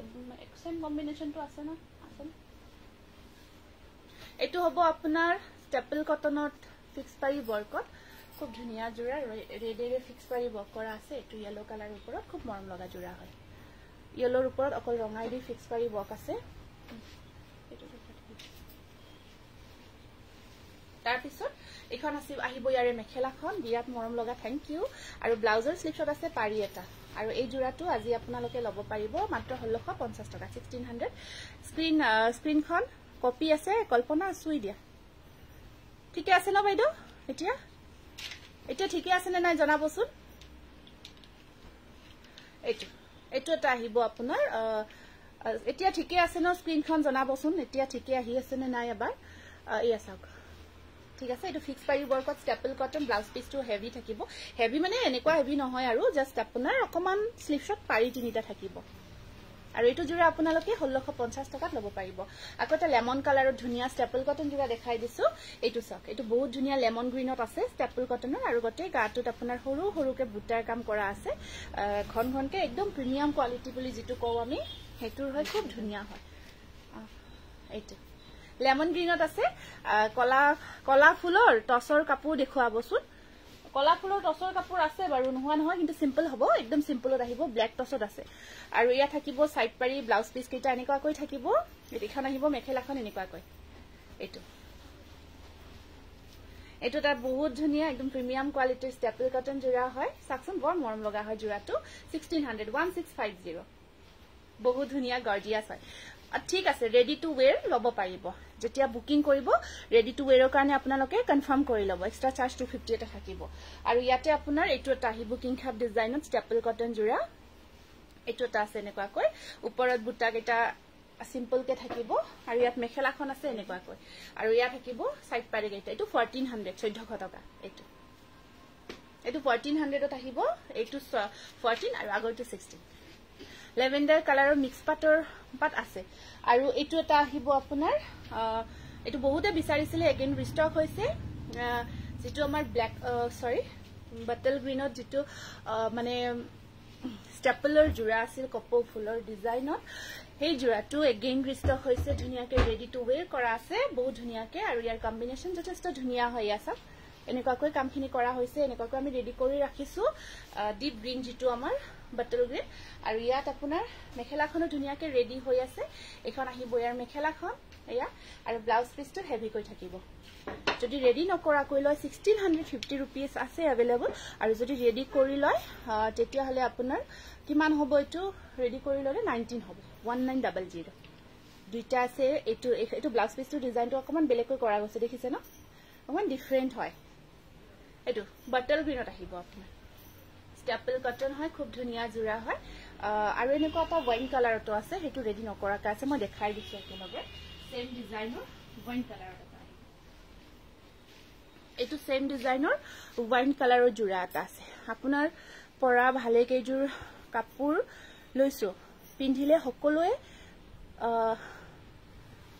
সেম কম্বিনেশনটো আছে না আছে এটো হ'ব আপোনাৰ ষ্টেপল কটনত ফিক্স পাৰি ৱৰ্কত খুব ধুনিয়া জোৰা ৰেডেৰে ফিক্স পাৰি ৱৰ্ক কৰা আছে এটো ইয়েলো কালাৰৰ ওপৰত খুব মৰম লগা জোৰা হয় ইয়েলোৰ ওপৰত অকল ৰঙাই দি ফিক্স পাৰি ৱৰ্ক আছে তাৰ পিছত এখন আছে আহিব ইয়াৰে মেখেলাখন বিৰাট মৰম লগা থ্যাংক ইউ আৰু ব্লাউজৰ স্লিপছত আছে পাৰি এটা আৰু এই জোৰাটো আজি আপোনালোকে ল'ব পাৰিব মাত্ৰ 1650 টকা 1600 স্ক্ৰিনখন কপি আছে কল্পনা সুই দিয়া ঠিকে আছে না বাইদেউ এতিয়া ঠিকে আছে নে নাই জনাবচোন এটো এটা আহিব আপোনাৰ এতিয়া ঠিকে আছে ন স্ক্ৰিনখন জনাবচোন এতিয়া ঠিকে আহি আছে নে নাই এবাৰ ইয়া চাওক ঠিক আছে এটো ফিক্স পাৰি ৱৰ্কত ষ্টেপল কটন ব্লাউজ পিসটো হেভি থাকিব হেভি মানে এনেকুৱা হেভি নহয় আৰু জাস্ট আপোনাৰ অকমান স্লিপছত পাৰি তিনিটা থাকিব আৰু এটো জোৰা আপোনালোকে 1650 টকাত ল'ব পাৰিব আকৌ এটা লেমন কালাৰৰ ধুনিয়া ষ্টেপল কটন জোৰা দেখাই দিছো এটো চাওক এটো বহুত ধুনিয়া লেমন গ্ৰীনত আছে ষ্টেপল কটনৰ আৰু গটে গাটোত আপোনাৰ হৰু হৰুকে বুটাৰ কাম কৰা আছে ঘন ঘনকে একদম প্ৰিমিয়াম কোৱালিটি বুলি যেটো কও আমি হেতুৰ হয় খুব ধুনিয়া হয় এটো লেমন গ্ৰীনত আছে কলা ফুলৰ টসৰ কাপোৰ দেখুৱাবচোন কলা ফুলৰ টসৰ কাপোৰ আছে বাৰু নোহোৱা নহয় কিন্তু সিম্পল হ'ব একদম সিম্পলত আহিব ব্ল্যাক টসত আছে আৰু ইয়া থাকিব সাইড পাৰি ব্লাউজ পিস কেটা এনেকুৱা কৈ থাকিব এদিখন আহিব মেখেলাখন এনেকুৱা কৈ এটো তাৰ বহুত ধুনিয়া একদম প্ৰিমিয়াম কোৱালিটিৰ ষ্টেপল কটন জোৰা হয় সাকচন বৰ মৰম লগা হয় জোৰাটো 1650 বহুত ধুনিয়া গৰ্জিয়াস হয় ঠিক আছে ৰেডি টু ওয়্যাৰ লব পাৰিব যেতিয়া বুকিং কৰিব ৰেডি টু ওয়্যাৰৰ কাৰণে আপোনালোকে কনফাৰ্ম কৰি লব এক্সট্ৰা চাৰ্জ 250 এটা থাকিব আৰু ইয়াতে আপোনাৰ এটো এটা আহিব কিং খাপ ডিজাইনত ষ্টেপল কটন জোৰা এটো এটা আছে এনেকুৱা কৈ ওপৰত বুটা কেটা সিম্পল কে থাকিব আৰু ইয়াত মেখেলাখন আছে এনেকুৱা কৈ আৰু ইয়াত থাকিব সাইড পাৰি কেটা এটো 1400 টকা এটো 1400 ত আহিব এটো 14 আৰু আগৰটো 16 লেভেন্ডাৰ কালাৰৰ মিক্স পাটৰ পাট আছে আৰু এটো এটা আহিব আপোনাৰ এটো বহুতে বিচাৰিছিলে এগেইন ৰিস্টক হৈছে যেটো আমাৰ ব্ল্যাক সৰি বাটল গ্ৰীনত যেটো মানে ষ্টেপলৰ জোৰা আছিল কপৌ ফুলৰ ডিজাইনত হেই জোৰাটো এগেইন ৰিস্টক হৈছে ধুনিয়াকে ৰেডি টু ওয়্যাৰ কৰা আছে বহুত ধুনিয়াকে আৰু ইয়াৰ কম্বিনেশন যথেষ্ট ধুনিয়া হয় আছে এনেকুৱাকৈ কামখিনি কৰা হৈছে এনেকুৱাকৈ আমি ৰেডি কৰি ৰাখিছো ডিপ গ্ৰীণ যেটো আমাৰ বটল গ্ৰীণ আৰু ইয়াত আপোনাৰ মেখেলাখনো ধুনিয়াকৈ ৰেডি হৈ আছে এখন আহিব ইয়াৰ মেখেলাখন এয়া আৰু ব্লাউজ পিছটো হেভি কৈ থাকিব যদি ৰেডি নকৰাকৈ লয় 1650 rupees আছে अवेलेबल আৰু যদি ৰেডি কৰি লয় তেতিয়া হলে আপোনাৰ কিমান হ'ব এটো ৰেডি কৰি ললে 19 হ'ব 1900 দুইটা আছে এটো ব্লাউজ পিছটো ডিজাইনটো অকমান বেলেগকৈ কৰা গৈছে দেখিছে ন অকমান ডিফাৰেন্ট হয় এটো বটল গ্ৰীণত আহিব আপোনাৰ স্টেপল কটন হয় খুব ধুনিয়া জোৰা হয় আৰু এনেকুৱা এটা ওয়াইন কালাৰটো আছে হেতু ৰেডি নকৰাকা আছে মই দেখাই দিছো আপোনালোকে সেম ডিজাইনৰ ওয়াইন কালাৰ এটো সেম ডিজাইনৰ ওয়াইন কালাৰৰ জোৰা এটা আছে আপোনাৰ পৰা ভালে কেজুৰ কাপোৰ লৈছো পিন্ধিলে সকলোৱে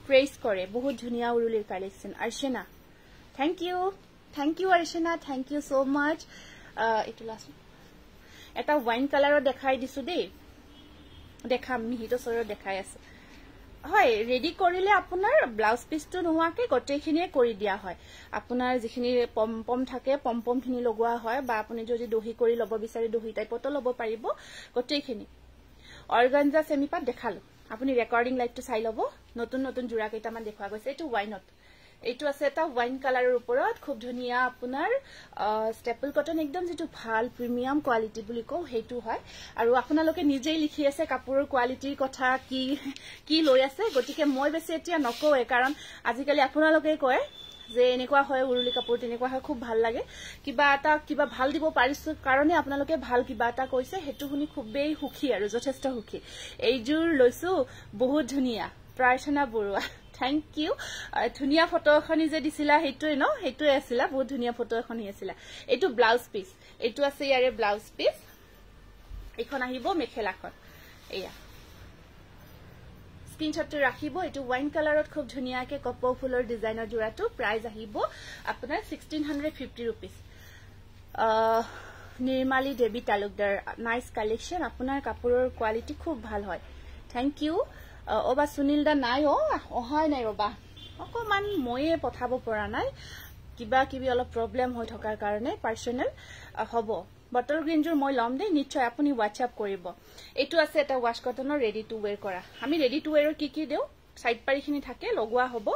প্ৰেইজ কৰে বহুত ধুনিয়া উৰুলিৰ collection Archana thank you Archana thank you so much এটো লাষ্ট এটা ওয়াইন কালাৰৰ দেখাই দিছো দেই দেখাম মিহিটো সৰৰ দেখাই আছে হয় ৰেডি কৰিলে আপোনাৰ ব্লাউজ পিছটো নোহোৱাকে গটেখিনিয়ে কৰি দিয়া হয় আপোনাৰ যিখিনি পম থাকে পমখিনি লগোৱা হয় বা আপুনি যদি দহি কৰি লব বিচাৰি দহি টাইপটো লব পাৰিব গটেখিনি অৰ্গানজা সেমিপাত দেখালো আপুনি ৰেকৰ্ডিং লাইটটো চাই লব নতুন নতুন জোৰা কেইটামান দেখুৱা গৈছে এটো ওয়াইনত এটো আছে এটা ওয়াইন কালাৰৰ ওপৰত খুব ধুনিয়া আপোনাৰ স্টেপল কটন একদম যেটো ভাল প্ৰিমিয়াম কোৱালিটি বুলি কও হেতু হয় আৰু আপোনালোকে নিজেই লিখি আছে কাপোৰৰ কোৱালিটিৰ কথা কি লৈ আছে গটিকে মই বেছি এতিয়া নকওয়ে কাৰণ আজিকালি আপোনালোকে কয় যে এনেকুৱা হয় উৰুলি কাপোৰ তেনেকুৱা হয় খুব ভাল লাগে কিবা ভাল দিব পাৰিছো কাৰণে আপোনালোকে ভাল কিবা এটা কৈছে হেতু শুনি খুবেই সুখী আৰু যথেষ্ট সুখী এইজুৰ লৈছো বহুত ধুনিয়া প্ৰাৰ্থনা বৰুৱা থ্যাংক ইউ ধুনিয়া ফটো এখনি যে দিছিলা হেতুই ন হেতুই আছিল বহুত ধুনিয়া ফটো এখনি আছিল এটো ব্লাউজ পিস এটো আছে ইয়াৰে ব্লাউজ পিস এখন আহিব মেখেলাখন এয়া স্ক্ৰিনশটটো ৰাখিব এটো ওয়াইন কালাৰত খুব ধুনিয়াকে কপৌ ফুলৰ ডিজাইনৰ জোৰাটো প্ৰাইস আহিব আপোনাৰ 1650 rupees নিৰ্মালী দেৱী তালুকদাৰ নাইস কালেকশন আপোনাৰ কাপোৰৰ কোৱালিটি খুব ভাল হয় থ্যাংক ইউ ওবা সুনীল দা নাই অহাই নাই ৰবা অকমান ময়ে পঠাব পৰা নাই কিবা অলপ প্ৰবলেম হৈ থকাৰ কাৰণে পাৰ্সোনাল হ'ব বটল গ্ৰীন জোৰ মই লম দে নিশ্চয় আপুনি WhatsApp কৰিব এটো আছে এটা ওয়াশ কটনৰ ৰেডি টু ওয়্যাৰ কৰা আমি ৰেডি টু ওয়্যাৰৰ কি দেও সাইড পাৰিখিনি থাকে লগোৱা হ'ব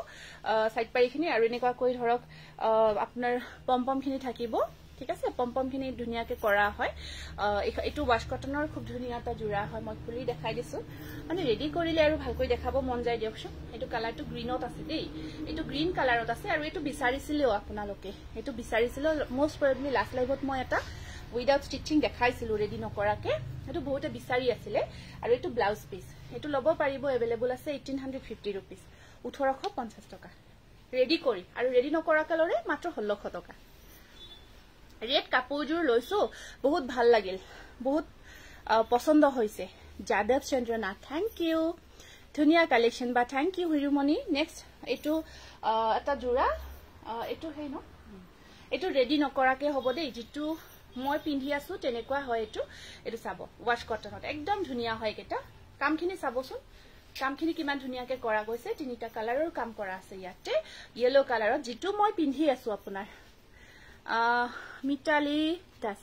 সাইড পাৰিখিনি আৰু এনেকুৱা কৈ ধৰক আপোনাৰ পমখিনি থাকিব ঠিক আছে পমখিনি ধুনিয়াকে কৰা হয় এটো ওয়াশ কটনৰ খুব ধুনিয়া এটা জোৰা হয় মই খুলি দেখাই দিছো মানে ৰেডি কৰিলে আৰু ভালকৈ দেখাব মন যায় দিয়কছো এটো কালাৰটো গ্ৰীনত আছে দেই এটো গ্ৰীন কালাৰত আছে আৰু এটো বিচাৰিছিলেও আপোনালোকে এটো বিচাৰিছিল মোস্ট প্ৰবাবলি লাষ্ট লাইভত মই এটা উইদাউট স্টিচিং দেখাইছিলো ৰেডি নকৰাকে এটো বহুতে বিচাৰি আছিল আৰু এটো ব্লাউজ পিস এটো লব পাৰিব अवेलेबल আছে 1850 rupees 1850 টকা ৰেডি কৰি আৰু ৰেডি নকৰাকে লৰে মাত্ৰ 1600 টকা ৰেড কাপোৰজোৰ লৈছো বহুত ভাল লাগিল বহুত পছন্দ হৈছে যাদৱ চন্দ্ৰনাথ থ্যাংক ইউ ধুনিয়া কালেকশন বা থ্যাংক ইউ হিৰুমণি নেক্সট এটো এটা জোৰা এটো হেই ন এটো ৰেডি নকৰাকে হ'ব দেই যেটো মই পিন্ধি আছো তেনেকুৱা হয় এটো চাব ওয়াশ কটনত একদম ধুনিয়া হয় কেটা কামখিনি চাবচোন কামখিনি কিমান ধুনিয়াকে কৰা গৈছে তিনিটা কালাৰৰ কাম কৰা আছে ইয়াতে ইয়েলো কালাৰত যেটো মই পিন্ধি আছো আপোনাৰ মিতালি দাস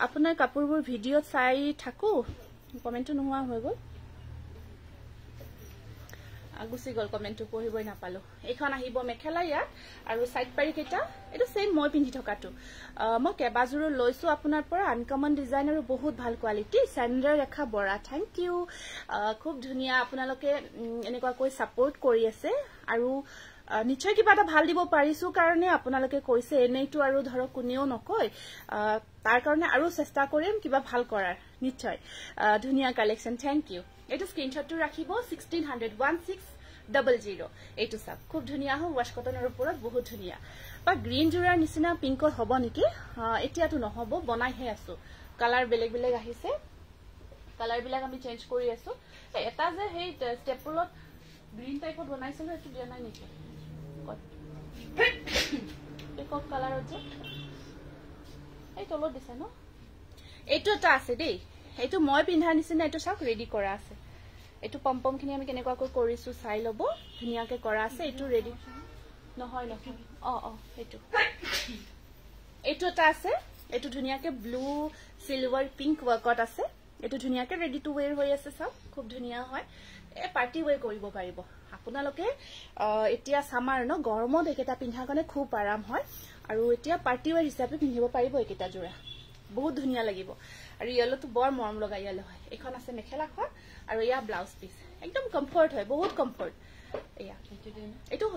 আপোনাৰ কাপোৰবোৰ ভিডিঅ চাই থাকো কমেন্টটো নোহোৱা হৈ গল গুছি গল কমেন্টটো পঢ়িবই নাপালো এখন আহিব মেখেলা ইয়াত আৰু সাইড পাৰি কেটা এটো সেম মই পিন্ধি থকাটো মই কেবাজুৰো লৈছো আপোনাৰ পৰা আনকমন ডিজাইন আৰু বহুত ভাল কোৱালিটি চেন্ডাৰ ৰেখা বৰা থ্যাংক ইউ খুব ধুনিয়া আপোনালোকে এনেকুৱা কৈ সাপোৰ্ট কৰি আছে আৰু নিশ্চয় কিবা এটা ভাল দিব পাৰিছো কাৰণে আপোনালোকে কৈছে এনেইটো আৰু ধৰক কোনেও নকয় তাৰ কাৰণে আৰু চেষ্টা কৰিম কিবা ভাল কৰাৰ নিশ্চয় ধুনিয়া কালেকশন থ্যাংক ইউ এটো স্ক্ৰিনশটটো ৰাখিব 1600 এটো সব খুব ধুনিয়া হয় ওয়াশ কটনৰ ওপৰত বহুত ধুনিয়া বা গ্ৰীন জোৰাৰ নিচিনা পিংকত হ'ব নেকি এতিয়াটো নহব বনাইহে আছো কালাৰ বেলেগ আহিছে কালাৰ বিলাক আমি চেঞ্জ কৰি আছো এটা যে হেই ষ্টেপলত গ্ৰীন টাইপত বনাইছিল এটো দিয়া নাই নেকি পিকক কালাৰত যে এই তলত দিছে ন এটো এটা আছে দেই এটো মই পিন্ধা নিচিনা এটো সব ৰেডি কৰা আছে এটো পমখিনি আমি কেনেকুৱাকৈ কৰিছো চাই লব ধুনিয়াকে কৰা আছে এটো ৰেডি নহয় এটো এইটো এটা আছে এইটো ধুনিয়াকে ব্লু সিলভাৰ পিঙ্ক ওয়াৰ্কত আছে এইটো ধুনিয়াকে ৰেডি টু ওয়্যাৰ হৈ আছে সব খুব ধুনিয়া হয় এ পাৰ্টি ওয়্যাৰ কৰিব পাৰিব আপোনালোকে এতিয়া সামাৰ ন গৰমত একেটা পিন্ধা কাৰণে খুব আৰাম হয় আৰু এতিয়া পাৰ্টি ওয়্যাৰ হিচাপে পিন্ধিব পাৰিব একেটা জোৰা বহুত ধুনিয়া লাগিব আৰু ইয়েলোটো বৰ মৰম লগা ইয়েলো হয় এখন আছে মেখেলাখন আৰু ইয়া ব্লাউজ পিস একদম কমফৰ্ট হয় বহুত কমফৰ্ট এয়া এইটো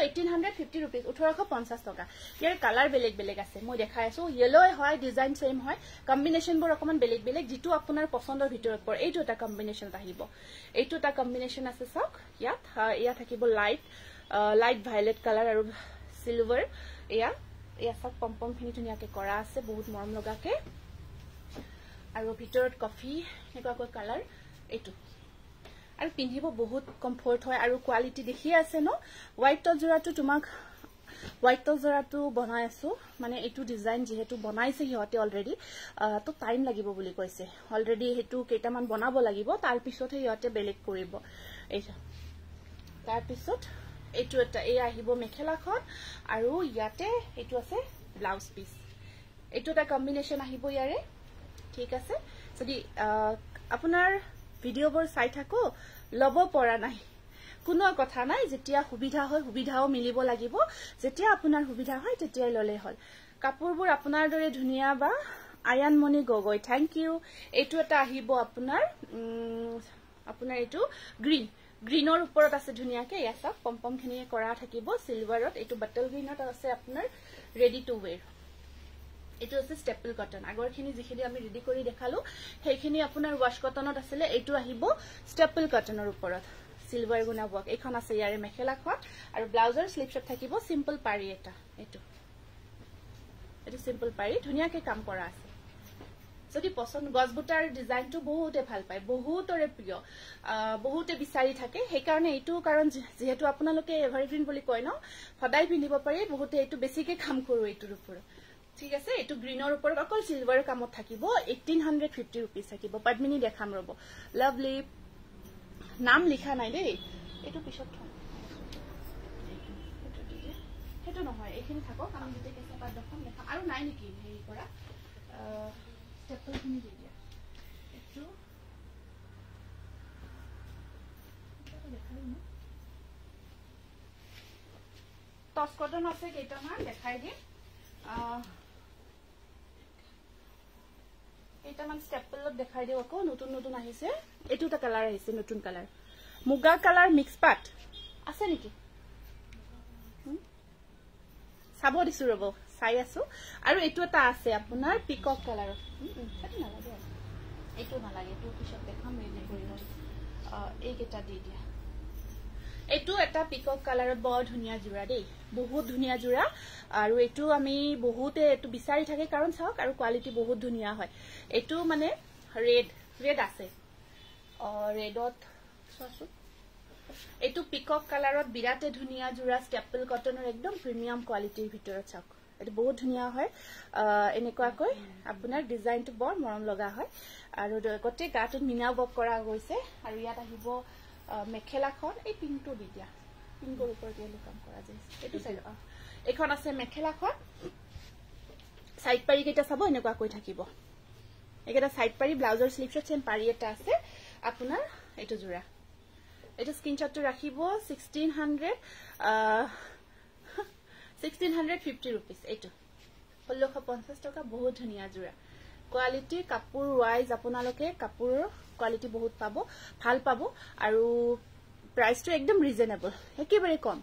1850 rupees 1850 টকা ইয়াৰ কালাৰ বেলেগ বেলেগ আছে মই দেখাই আছো ইয়েলো হয় ডিজাইন সেম হয় কম্বিনেশন বোৰ অকমান বেলেগ বেলেগ যেটো আপোনাৰ পছন্দৰ ভিতৰত পৰ এইটো এটা কম্বিনেশন আহিব এইটো এটা কম্বিনেশন আছে সক ইয়া থাকিব লাইট ভায়োলেট কালাৰ আৰু সিলভাৰ ইয়া সক পম্পম খিনি ধুনিয়াকে কৰা আছে বহুত মৰম লগাকে আৰু ভিতৰত কফি এনেকুৱা কালাৰ এইটো আৰু পিন্ধিব বহুত কমফৰ্ট হয় আৰু কোৱালিটি দেখি আছে ন হোৱাইট জোৰাটো তোমাক হোৱাইট জোৰাটো বনাই আছো মানে এইটো ডিজাইন যেহেতু বনাইছে হিহতে অলৰেডি তো টাইম লাগিব বুলি কৈছে অলৰেডি হেতু কেইটামান বনাব লাগিব তাৰ পিছতহে হিহতে বেলেগ কৰিব এইটা তাৰ পিছত এইটো এটা এই আহিব মেখেলাখন আৰু ইয়াতে এইটো আছে ব্লাউজ পিস এইটো এটা কম্বিনেশন আহিব ইয়াৰে ঠিক আছে যদি আপোনাৰ ভিডিওবোৰ চাই থাকো লব পৰা নাই কোনো কথা নাই যেতিয়া সুবিধা হয় সুবিধাও মিলিব লাগিব যেতিয়া আপোনাৰ সুবিধা হয় তেতিয়া ললে হল কাপোৰবোৰ আপোনাৰ দৰে ধুনিয়া বা আয়ানমণি গগৈ থ্যাংক ইউ এইটো এটা আহিব আপোনাৰ এইটো গ্ৰীনৰ ওপৰত আছে ধুনিয়াকে ইয়া সব পম্পম খিনিয়ে কৰা থাকিব সিলভাৰত এইটো বাটল গ্ৰীনত আছে আপোনাৰ ৰেডি টু ওয়্যাৰ এইটো আছে ষ্টেপল কটন আগৰখিনি যিখিনি আমি ৰেডি কৰি দেখালো সেইখিনি আপোনাৰ ওয়াশ কটনত আছিল এইটো আহিব ষ্টেপল কটনৰ ওপৰত সিলভাৰ গুনা ওয়াৰ্ক এখন আছে ইয়াৰে মেখেলাখন আৰু ব্লাউজৰ স্লিপছত থাকিব সিম্পল পাৰি এটা এইটো সিম্পল পাৰি ধুনিয়াকে কাম কৰা আছে যদি পছন্দ গজবুটাৰ ডিজাইনটো বহুতে ভাল পায় বহুতৰে প্ৰিয় বহুতে বিচাৰি থাকে সেই কাৰণে এইটো কাৰণ যেহেতু আপোনালোকে এভাৰগ্ৰীন বুলি কয় ন সদায় পিন্ধিব পাৰি বহুতে এইটো বেছিকে কাম কৰো এইটোৰ ওপৰত ঠিক আছে এইটো গ্ৰীনৰ ওপৰত অকল সিলভাৰ কামত থাকিব 1850 rupees থাকিব পদ্মিনী দেখাম ৰব লাভলি নাম লিখা নাই দেই এইটো পিছত থম হেটো নহয় এইখিনি থাকক আমি যেতে কেঁচা পাত দেখাম দেখাম আৰু নাই নেকি হেৰি কৰা ষ্টেপল খিনি দি দিয়া এইটো দেখাই ন টস কটন আছে কেইটামান দেখাই দিম এইটামান ষ্টেপলত দেখাই দিও আকৌ নতুন নতুন আহিছে এইটো এটা কালাৰ আহিছে নতুন কালাৰ মুগা কালাৰ মিক্স পাট আছে নেকি সাব দিছো ৰব চাই আছো আৰু এইটো এটা আছে আপোনাৰ পিকক কালাৰ এইটো নালাগে এইটো পিছত দেখাম ৰেডি কৰি লম এইকেইটা দি দিয়া এইটো এটা পিকক কালাৰত বৰ ধুনিয়া জোৰা দেই বহুত ধুনিয়া জোৰা আৰু এইটো আমি বহুতে এইটো বিচাৰি থাকে কাৰণ চাওক আৰু কোৱালিটি বহুত ধুনিয়া হয় এইটো মানে ৰেড আছে ৰেডত চাচো এইটো পিকক কালাৰত বিৰাতে ধুনিয়া জোৰা ষ্টেপল কটনৰ একদম প্ৰিমিয়াম কোৱালিটিৰ ভিতৰত চাওক এইটো বহুত ধুনিয়া হয় এনেকুৱাকৈ আপোনাৰ ডিজাইনটো বৰ মৰম লগা হয় আৰু গতে গাটোত মিনা বক কৰা গৈছে আৰু ইয়াত আহিব মেখেলাখন এই পিংকটো দি দিয়া পিংকৰ ওপৰত ইয়ালে কাম কৰা যায় এইটো চাই এখন আছে মেখেলাখন সাইড পাৰি কেইটা চাব এনেকুৱা কৈ থাকিব একেটা সাইড পাৰি ব্লাউজৰ স্লিপছত চেম পাৰি এটা আছে আপোনাৰ এইটো জোৰা এইটো স্ক্ৰিনশ্বটটো ৰাখিব 1650 rupees এইটো 1650 টকা বহুত ধুনিয়া জোৰা কোৱালিটি কাপোৰ ওয়াইজ আপোনালোকে কাপোৰৰ কোৱালিটি বহুত পাব ভাল পাব আৰু প্ৰাইসটো একদম ৰিজনেবল একেবাৰে কম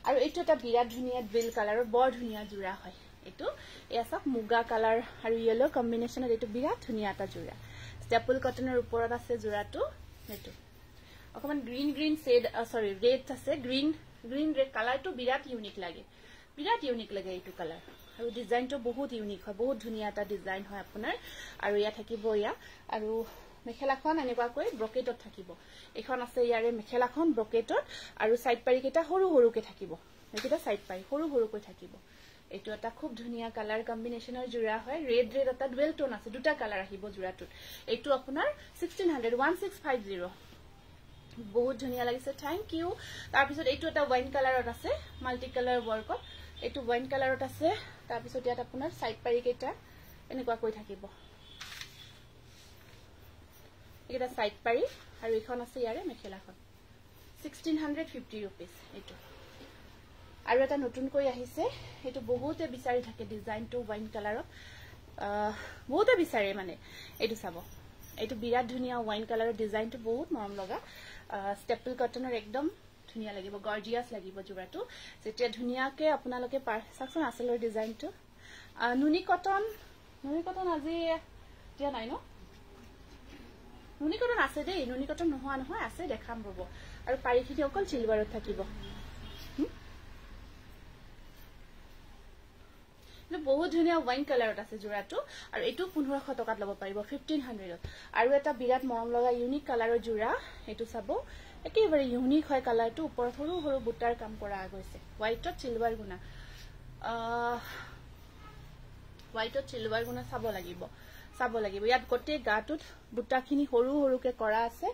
আৰু এইটো এটা বিৰাট ধুনিয়া বিল কালাৰৰ বৰ ধুনিয়া জোৰা হয় এইটো এয়া সব মুগা কালাৰ আৰু ইয়েলো কম্বিনেশনত এইটো বিৰাট ধুনিয়া এটা জোৰা ষ্টেপল কটনৰ ওপৰত আছে জোৰাটো এইটো অকমান গ্ৰীন শেড সৰি ৰেড আছে গ্ৰীন ৰেড কালাৰটো বিৰাট ইউনিক লাগে এইটো কালাৰ আৰু ডিজাইনটো বহুত ইউনিক হয় বহুত ধুনিয়া এটা ডিজাইন হয় আপোনাৰ আৰু ইয়া থাকিব ইয়া আৰু মেখেলাখন এনেকুৱাকৈ ব্ৰকেটত থাকিব এখন আছে ইয়াৰে মেখেলাখন ব্ৰকেটত আৰু সাইড পাৰি কেইটা সৰু সৰুকে থাকিব এইকেইটা সাইড পাৰি সৰু সৰুকৈ থাকিব এইটো এটা খুব ধুনিয়া কালাৰ কম্বিনেশনৰ জোৰা হয় ৰেড এটা ডুৱেল টোন আছে দুটা কালাৰ আহিব জোৰাটোত এইটো আপোনাৰ 1650 বহুত ধুনিয়া লাগিছে থ্যাংক ইউ তাৰ পিছত এইটো এটা ওয়াইন কালাৰত আছে মাল্টি কালাৰ ওয়াৰ্কত এইটো ওয়াইন কালাৰত আছে তাৰ পিছত ইয়াত আপোনাৰ সাইড পাৰি কেইটা এনেকুৱা কৈ থাকিব এটা সাইড পাৰি আৰু এখন আছে ইয়াৰে মেখেলাখন 1650 rupees এইটো আৰু এটা নতুন কৈ আহিছে এইটো বহুতে বিচাৰি থাকে ডিজাইনটো ওয়াইন কালাৰত বহুতে বিচাৰে মানে এইটো চাব এইটো বিৰাট ধুনিয়া ওয়াইন কালাৰৰ ডিজাইনটো বহুত মৰম লগা ষ্টেপল কটনৰ একদম ধুনিয়া লাগিব গৰ্জিয়াস লাগিব জোৰাটো যেতিয়া ধুনিয়াকে আপোনালোকে চাকচোন আসলৰ ডিজাইনটো নুনি কটন আজি দিয়া নাই ন নুনি কটন আছে দেই নুনি কটন নোহোৱা নহয় আছে দেখাম ৰব আৰু পাৰিখিনি অকল চিলভাৰত থাকিব বহুত ধুনিয়া ওয়াইন কালাৰত আছে জোৰাটো আৰু এটো 1500 টকাত লব পাৰিব 1500ত আৰু এটা বিৰাট মৰম লগা ইউনিক কালাৰৰ জোৰা এটো চাব একেবাৰে ইউনিক হয় কালাৰটো ওপৰত সৰু সৰু বুটাৰ কাম কৰা গৈছে হোৱাইটত চিলভাৰ গুণা চাব লাগিব ইয়াত গোটে গাটোত বুটাখিনি সৰু সৰুকে কৰা আছে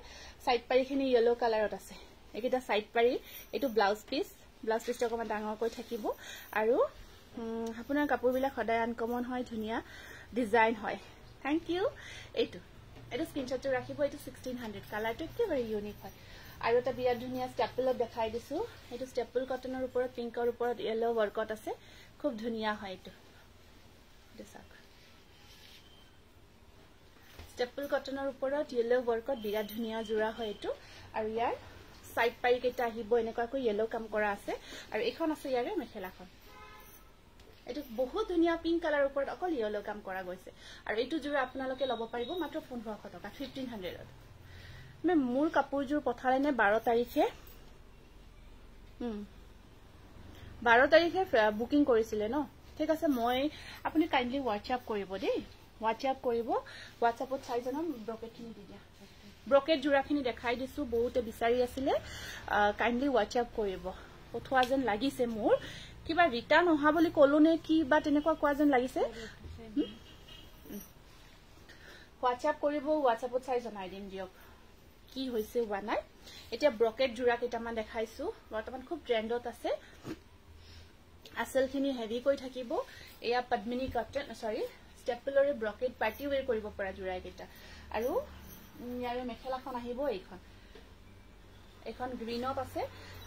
সাইড পাৰিখিনি ইয়েলো কালাৰত আছে এইটা সাইড পাৰি এটো ব্লাউজ পিসটো অকমান ডাঙৰকৈ থাকিব আৰু আপোনাৰ কাপোৰবিলাক সদায় আনকমন হয় ধুনিয়া ডিজাইন হয় থ্যাংক ইউ এইটো স্ক্ৰিনশ্বটটো ৰাখিব এইটো 1600 কালাৰটো একেবাৰে ইউনিক হয় আৰু এটা বিৰাট ধুনিয়া ষ্টেপলত দেখাই দিছো এইটো ষ্টেপল কটনৰ ওপৰত পিংকৰ ওপৰত ইয়েলো ওয়াৰ্কত আছে খুব ধুনিয়া হয় এইটো দেখাক ষ্টেপল কটনৰ ওপৰত ইয়েলো ওয়াৰ্কত বিৰাট ধুনিয়া জোৰা হয় এইটো আৰু ইয়াৰ সাইড পাৰি কেইটা আহিব এনেকুৱাকৈ ইয়েলো কাম কৰা আছে আৰু এখন আছে ইয়াৰে মেখেলাখন এটো বহুত ধুনিয়া পিংক কালাৰৰ ওপৰত অকল ইয়েলো কাম কৰা গৈছে আৰু এইটো জোৰা আপোনালোকে ল'ব পাৰিব মাত্ৰ 1500 টকা 1500ত মোৰ কাপোৰজোৰ পঠালে নে 12 তাৰিখে বুকিং কৰিছিলে ন ঠিক আছে মই আপুনি কাইন্ডলি WhatsApp কৰিব দেই WhatsAppত চাই জানম ব্ৰকেটখিনি দি দিয়া ব্ৰকেট জোৰাখিনি দেখাই দিছো বহুতে বিচাৰি আছিলে কাইন্ডলি WhatsApp কৰিব পঠোৱা যেন লাগিছে মোৰ কিবা ৰিটাৰ্ন অহা বুলি কলো নে কি বা তেনেকুৱা কোৱা যেন লাগিছে WhatsApp কৰিব WhatsAppত চাই জনাই দিম দিয়ক কি হৈছে হোৱা নাই এতিয়া ব্ৰকেট জোৰা কেইটামান দেখাইছো বৰ্তমান খুব ট্ৰেন্ডত আছে আসলখিনি হেভি কৈ থাকিব এয়া পদ্মিনী কটন ষ্টেপলৰে ব্ৰকেট পাৰ্টি ওয়্যাৰ কৰিব পৰা জোৰা কেইটা আৰু ইয়াৰে মেখেলাখন আহিব এইখন গ্ৰীনত আছে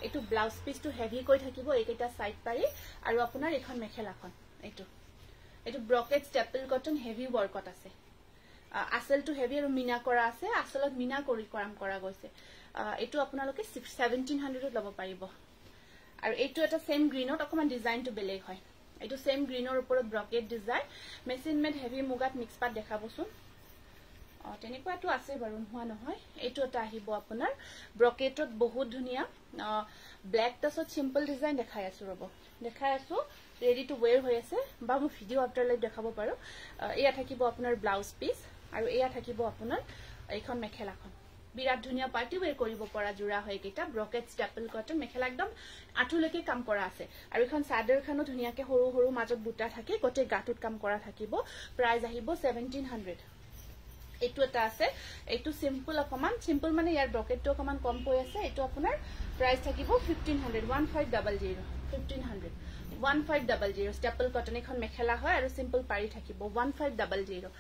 এটো ব্লাউজ পিসটো হেভি কৈ থাকিব এইকেইটা সাইড পাৰি আৰু আপোনাৰ এখন মেখেলাখন এটো ব্ৰকেট ষ্টেপল কটন হেভি ওয়াৰ্কত আছে আসলটো হেভি আৰু মিনা কৰা আছে আসলত মিনা কৰি কাম কৰা গৈছে এটো আপোনালোকে 1700ত লব পাৰিব আৰু এটো এটা সেম গ্ৰীনত অকমান ডিজাইনটো বেলেগ হয় এটো সেম গ্ৰীনৰ ওপৰত brocade design machine made heavy মুগাত মিক্স পাত দেখাবচোন তেনেকুৱাটো আছে বাৰু নোহোৱা নহয় এইটো এটা আহিব আপোনাৰ ব্ৰকেটত বহুত ধুনিয়া ব্ল্যাক টাছত সিম্পল ডিজাইন দেখাই আছো ৰেডি টু ওয়্যাৰ হৈ আছে বা মই ভিডিও আফটাৰ লাইভ দেখাব পাৰো এয়া থাকিব আপোনাৰ ব্লাউজ পিস আৰু এয়া থাকিব আপোনাৰ এইখন মেখেলাখন বিৰাট ধুনিয়া পাৰ্টি ওয়্যাৰ কৰিব পৰা জোৰা হয় কেইটা ব্ৰকেট ষ্টেপল কটন মেখেলা একদম আঠুলৈকে কাম কৰা আছে আৰু এখন চাদৰখনো ধুনিয়াকে সৰু সৰু মাজত বুটা থাকে গোটে গাটোত কাম কৰা থাকিব প্ৰাইস আহিব 1700 এইটো এটা আছে এইটো সিম্পল অকমান সিম্পল মানে ইয়াৰ ব্ৰকেটটো অকমান কম পই আছে এইটো আপোনাৰ প্ৰাইস থাকিব 1500 ষ্টেপল কটন এখন মেখেলা হয় আৰু সিম্পল পাৰি থাকিব 1500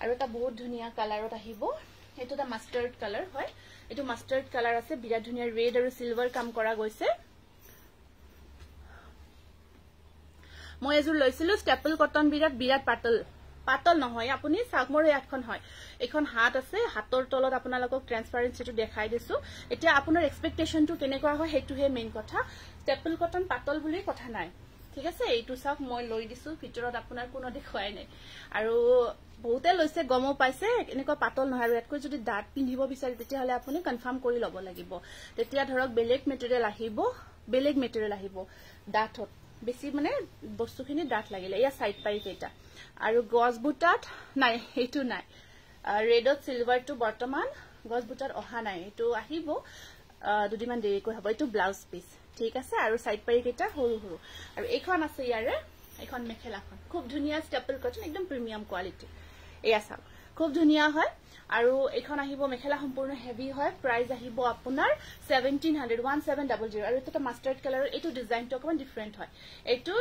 আৰু এটা বহুত ধুনিয়া কালাৰত আহিব এইটো এটা মাষ্টাৰ্ড কালাৰ হয় এইটো মাষ্টাৰ্ড কালাৰ আছে বিৰাট ধুনিয়া ৰেড আৰু সিলভাৰ কাম কৰা গৈছে মই এজুৰ লৈছিলো ষ্টেপল কটন বিৰাট পাতল নহয় আপুনি সাগমৰ ইয়াতখন হয় এখন হাত আছে হাতৰ তলত আপোনালোকক ট্ৰান্সপাৰেন্সিটো দেখাই দিছো এতিয়া আপোনাৰ এক্সপেক্টেশনটো কেনেকুৱা হয় হেতুহে মেইন কথা ষ্টেপল কটন পাতল বুলি কথা নাই ঠিক আছে এইটো সাক মই লৈ দিছো ভিতৰত আপোনাৰ কোনো দেখুৱাই নাই আৰু বহুতে লৈছে গমো পাইছে এনেকুৱা পাতল নহয় আৰু এতকৈ যদি ডাট পিন্ধিব বিচাৰে তেতিয়া হলে আপুনি কনফাৰ্ম কৰি ল'ব লাগিব তেতিয়া ধৰক বেলেগ মেটেৰিয়েল আহিব ডাটত বেছি মানে বস্তুখিনি ডাট লাগিলে ইয়া সাইড পাৰি কেইটা আৰু গজ বুটাত নাই এইটো নাই ৰেডত সিলভাৰটো বৰ্তমান গজ বুটাত অহা নাই এইটো আহিব দুদিমান দেৰিকৈ হ'ব এইটো ব্লাউজ পিস ঠিক আছে আৰু সাইড পাৰি কেইটা সৰু সৰু আৰু এইখন আছে ইয়াৰে এইখন মেখেলাখন খুব ধুনিয়া ষ্টেপল কটন একদম প্ৰিমিয়াম কোৱালিটি এয়া চাওক খুব ধুনিয়া হয় আৰু এখন আহিব মেখেলা সম্পূৰ্ণ হেভি হয় প্ৰাইস আহিব আপোনাৰ 1700 আৰু এটা মাস্টাৰ্ড কালাৰ এইটো ডিজাইনটো অকমান ডিফাৰেন্ট হয় এইটো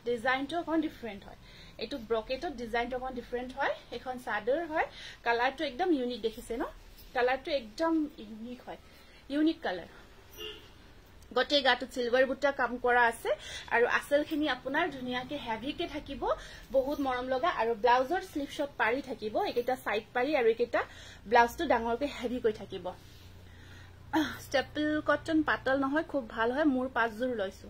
ডিজাইনটো অকমান ডিফাৰেন্ট হয় এইটো ব্ৰকেটৰ ডিজাইনটো অকমান ডিফাৰেন্ট হয় এখন চাদৰ হয় কালাৰটো একদম ইউনিক দেখিছে ন কালাৰটো একদম ইউনিক হয় ইউনিক কালাৰ গটে গাটো সিলভাৰ বুটা কাম কৰা আছে আৰু আসলখিনি আপোনাৰ ধুনিয়াকে হেভিকে থাকিব বহুত মৰম লগা আৰু ব্লাউজৰ স্লিভ শট পাৰি থাকিব একেটা সাইড পাৰি আৰু একেটা ব্লাউজটো ডাঙৰকে হেভি কৈ থাকিব স্টেপল কটন পাতল নহয় খুব ভাল হয় মোৰ 5 জোৰ লৈছো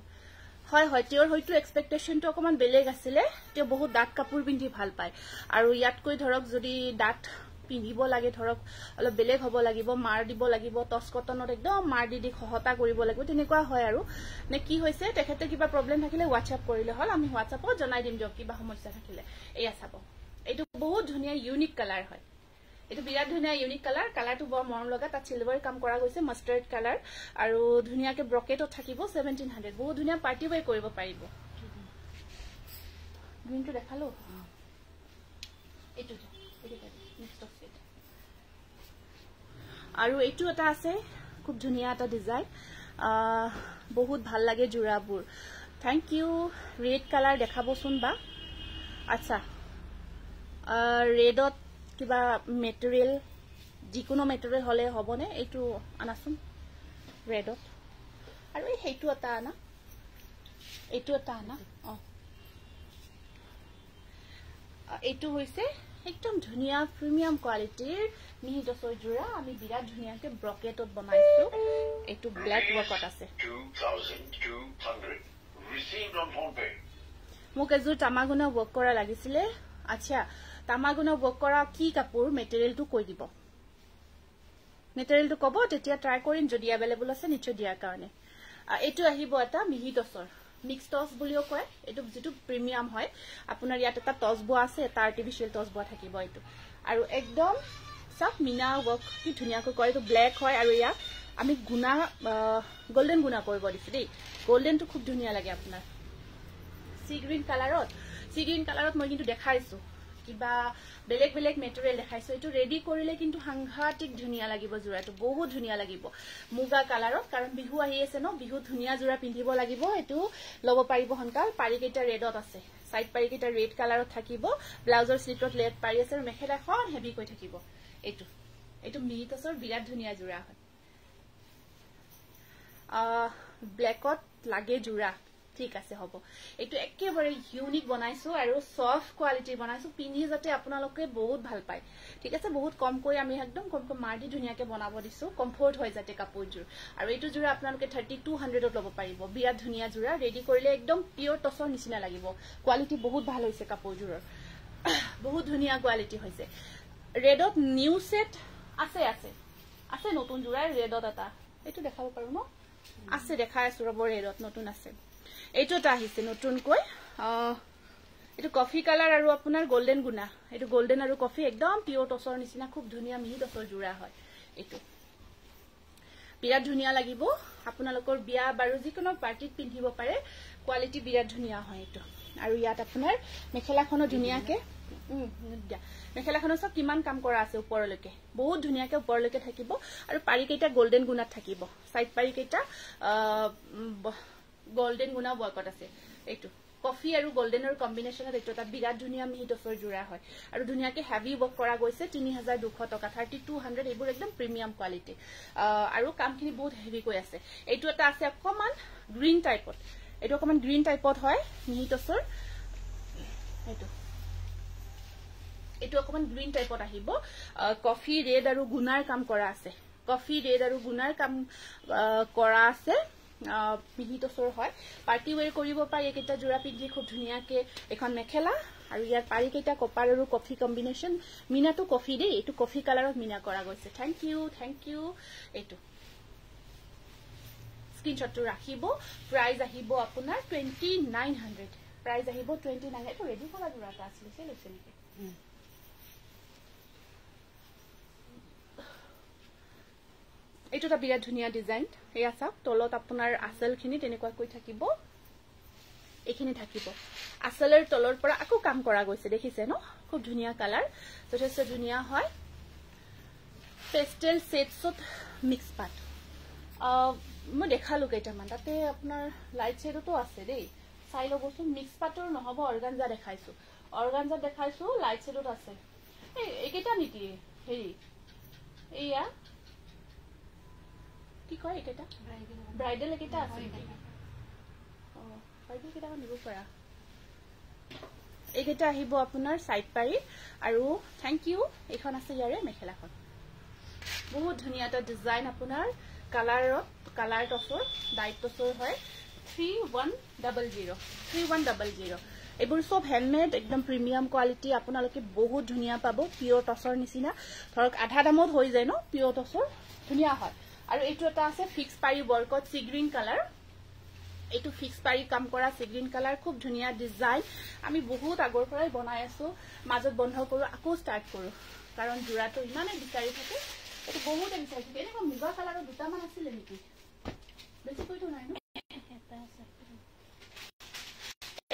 হয় হয় তেওঁৰ হয়তো এক্সপেক্টেশনটো অকমান বেলেগ আছিল তেওঁ বহুত ডাট কাপোৰ পিন্ধি ভাল পায় আৰু ইয়াত কৈ ধৰক যদি ডাট পিন্ধিব লাগে ধৰক অলপ বেলেগ হ'ব লাগিব মাৰ দিব লাগিব টস কটনত একদম মাৰ দি খহতা কৰিব লাগিব তেনেকুৱা হয় আৰু নে কি হৈছে তেখেতে কিবা প্ৰবলেম থাকিলে WhatsApp কৰিলে হল আমি WhatsAppত জনাই দিম দিয়ক কিবা সমস্যা থাকিলে এয়া চাব এইটো বহুত ধুনিয়া ইউনিক কালাৰ হয় এইটো বিৰাট ধুনিয়া ইউনিক কালাৰ কালাৰটো বৰ মৰম লগা তাত সিলভাৰ কাম কৰা গৈছে মাস্টাৰ্ড কালাৰ আৰু ধুনিয়াকে ব্ৰকেটত থাকিব 1700 বহুত ধুনিয়া পাৰ্টি ৱেৰ কৰিব পাৰিব গ্ৰীনটো দেখালো এইটো নেক্সট অফ ইট আৰু এইটো এটা আছে খুব ধুনিয়া এটা ডিজাইন বহুত ভাল লাগে জোৰাবোৰ থ্যাংক ইউ ৰেড কালাৰ দেখাবচোন বা আচ্ছা ৰেডত কিবা মেটেৰিয়েল যিকোনো মেটেৰিয়েল হলে হবনে এইটো আনাচোন ৰেডত আৰু এইটো এটা আনা এইটো হৈছে একদম ধুনিয়া প্ৰিমিয়াম কোৱালিটিৰ মিহি দছৰ জোৰা আমি বিৰাট ধুনিয়াকে ব্ৰকেটত বনাইছো এইটো ব্ল্যাক ওয়াৰ্কত আছে 2200 received on phone pay মোক এজোৰ তামাগুনা ওয়াৰ্ক কৰা লাগিছিলে আচ্ছা তামাগুনা ওয়াৰ্ক কৰা কি কাপোৰ মেটেৰিয়েলটো কৈ দিব মেটেৰিয়েলটো কব তেতিয়া ট্ৰাই কৰিম যদি अवेलेबल আছে নিশ্চয় দিয়াৰ কাৰণে এইটো আহিব এটা মিহি দছৰ মিক্স টস বুলিও কয় এটো যেটো প্ৰিমিয়াম হয় আপোনাৰ ইয়াত এটা টস বোৱা আছে এটা আৰ্টিফিশিয়াল টস বোৱা থাকিব এটো আৰু একদম সব মিনা ওয়াৰ্ক কি ধুনিয়াকৈ কয় এটো ব্ল্যাক হয় আৰু ইয়া আমি গুনা গোল্ডেন গুনা কৰিব দিছে দেই গোল্ডেনটো খুব ধুনিয়া লাগে আপোনাৰ সি গ্ৰীন কালাৰত মই কিন্তু দেখাইছো কিবা বেলেগ বেলেগ মেটেৰিয়েল দেখাইছো এটো ৰেডি কৰিলে কিন্তু সাংঘাতিক ধুনিয়া লাগিব জোৰাটো বহুত ধুনিয়া লাগিব মুগা কালাৰত কাৰণ বিহু আহি আছে ন বিহু ধুনিয়া জোৰা পিন্ধিব লাগিব এটো লব পাৰিব হনকাল পাৰিকেটা ৰেডত আছে সাইড পাৰিকেটা ৰেড কালাৰত থাকিব ব্লাউজৰ স্লিটত লেট পাৰি আছে আৰু মেখেলাখন হেভি কৈ থাকিব এটো মিহিতসৰ বিৰাট ধুনিয়া জোৰা হয় ব্ল্যাকত লাগে জোৰা ঠিক আছে হ'ব এটো একেবাৰে ইউনিক বনাইছো আৰু সফট কোৱালিটি বনাইছো পিনি যাতে আপোনালোকে বহুত ভাল পায় ঠিক আছে বহুত কম কৰি আমি একদম কম মাৰ্ডি ধুনিয়াকে বনাব দিছো কমফৰ্ট হৈ যাতে কাপোৰজোৰ আৰু এইটো জোৰা আপোনালোকে 3200 ত ল'ব পাৰিব বিৰাট ধুনিয়া জোৰা ৰেডি কৰিলে একদম পিওৰ টছৰ নিচিনা লাগিব কোৱালিটি বহুত ভাল হৈছে কাপোৰজোৰৰ বহুত ধুনিয়া কোৱালিটি হৈছে ৰেডত নিউ সেট আছে নতুন জোৰা ৰেডত এটা এইটো দেখাব পাৰো ন আছে দেখাই আছো ৰব ৰেডত নতুন আছে এইটো এটা আহিছে নতুনকৈ এটো কফি কালাৰ আৰু আপোনাৰ গোল্ডেন গুনা এটো গোল্ডেন আৰু কফি একদম পিওৰ টছৰ নিচিনা খুব ধুনিয়া মিহি টছৰ জোৰা হয় এটো বিৰাট ধুনিয়া লাগিব আপোনালোকৰ বিয়া বাৰু যিকোনো পাৰ্টিত পিন্ধিব পাৰে কোৱালিটি বিৰাট ধুনিয়া হয় এটো আৰু ইয়াত আপোনাৰ মেখেলাখনো ধুনিয়াকে মেখেলাখনো সব কিমান কাম কৰা আছে ওপৰলৈকে বহুত ধুনিয়াকে ওপৰলৈকে থাকিব আৰু পাৰিকেটা গোল্ডেন গুনাত থাকিব সাইড পাৰিকেটা গোল্ডেন গুনা ওয়াৰ্কত আছে এইটো কফি আৰু গোল্ডেনৰ কম্বিনেশনত এইটো এটা বিৰাট ধুনিয়া মিহি টছৰ জোৰা হয় আৰু ধুনিয়াকে হেভি ওয়াৰ্ক কৰা গৈছে 3200 টকা 3200 এইবোৰ একদম প্ৰিমিয়াম কোৱালিটি আৰু কামখিনি বহুত হেভি কৈ আছে এইটো এটা আছে অকমান গ্ৰীন টাইপত হয় মিহি টছৰ এইটো অকমান গ্ৰীন টাইপত আহিব কফি ৰেড আৰু গুনাৰ কাম কৰা আছে মিহি টছৰ হয় পাৰ্টি ওয়্যাৰ কৰিব পাৰি একেটা জোৰা পিন্ধি খুব ধুনিয়াকে এখন মেখেলা আৰু ইয়াৰ পাৰিকেটা কপাৰ আৰু কফি কম্বিনেশন মিনাটো কফি দেই এইটো কফি কালাৰত মিনা কৰা গৈছে থ্যাংক ইউ এইটো স্ক্ৰিনশ্বটটো ৰাখিব প্ৰাইস আহিব আপোনাৰ 2900 প্ৰাইস আহিব 29 এইটো ৰেডি কৰা জোৰাটা আছিল লৈছে নেকি এইটো এটা বিৰাট ধুনিয়া ডিজাইন এয়া চাওক তলত আপোনাৰ আসলখিনি তেনেকুৱা কৈ থাকিব এইখিনি থাকিব আসলৰ তলৰ পৰা আকৌ কাম কৰা গৈছে দেখিছে ন খুব ধুনিয়া কালাৰ যথেষ্ট ধুনিয়া হয় পেস্টেল শেডছত মিক্স পাট মই দেখালো কেইটামান তাতে আপোনাৰ লাইট শেডতো আছে দেই চাই লবচোন মিক্স পাটৰ নহব অৰ্গানজা দেখাইছো লাইট শেডত আছে এইকেইটা নেকি হেৰি এইয়া কি কয় এইকেইটা ব্ৰাইডেল এইকেইটা আছে ব্ৰাইডেল কেইটা নিব পাৰা এইকেইটা আহিব আপোনাৰ সাইড পাৰি আৰু থ্যাংক ইউ এইখন আছে ইয়াৰে মেখেলাখন বহুত ধুনিয়া এটা ডিজাইন আপোনাৰ কালাৰ টছৰ ডাইট টছৰ হয় 3100 এইবোৰ সব হ্যান্ডমেড একদম প্ৰিমিয়াম কোৱালিটি আপোনালোকে বহুত ধুনিয়া পাব পিওৰ টছৰ নিচিনা ধৰক আধা দামত হৈ যায় ন পিওৰ টছৰ ধুনিয়া হয় আৰু এইটো এটা আছে ফিক্স পাৰি বৰ্কত সি গ্ৰীন কালাৰ এইটো ফিক্স পাৰি কাম কৰা সি গ্ৰীন কালাৰ খুব ধুনিয়া ডিজাইন আমি বহুত আগৰ পৰাই বনাই আছো মাজত বন্ধ কৰো আকৌ ষ্টাৰ্ট কৰো কাৰণ জোৰাটো ইমানে বিচাৰি থাকে এইটো বহুত বিচাৰি থাকে এনেকুৱা মুগা কালাৰৰ দুটামান আছিল নেকি বেছি কইতো নাই ন এটা আছে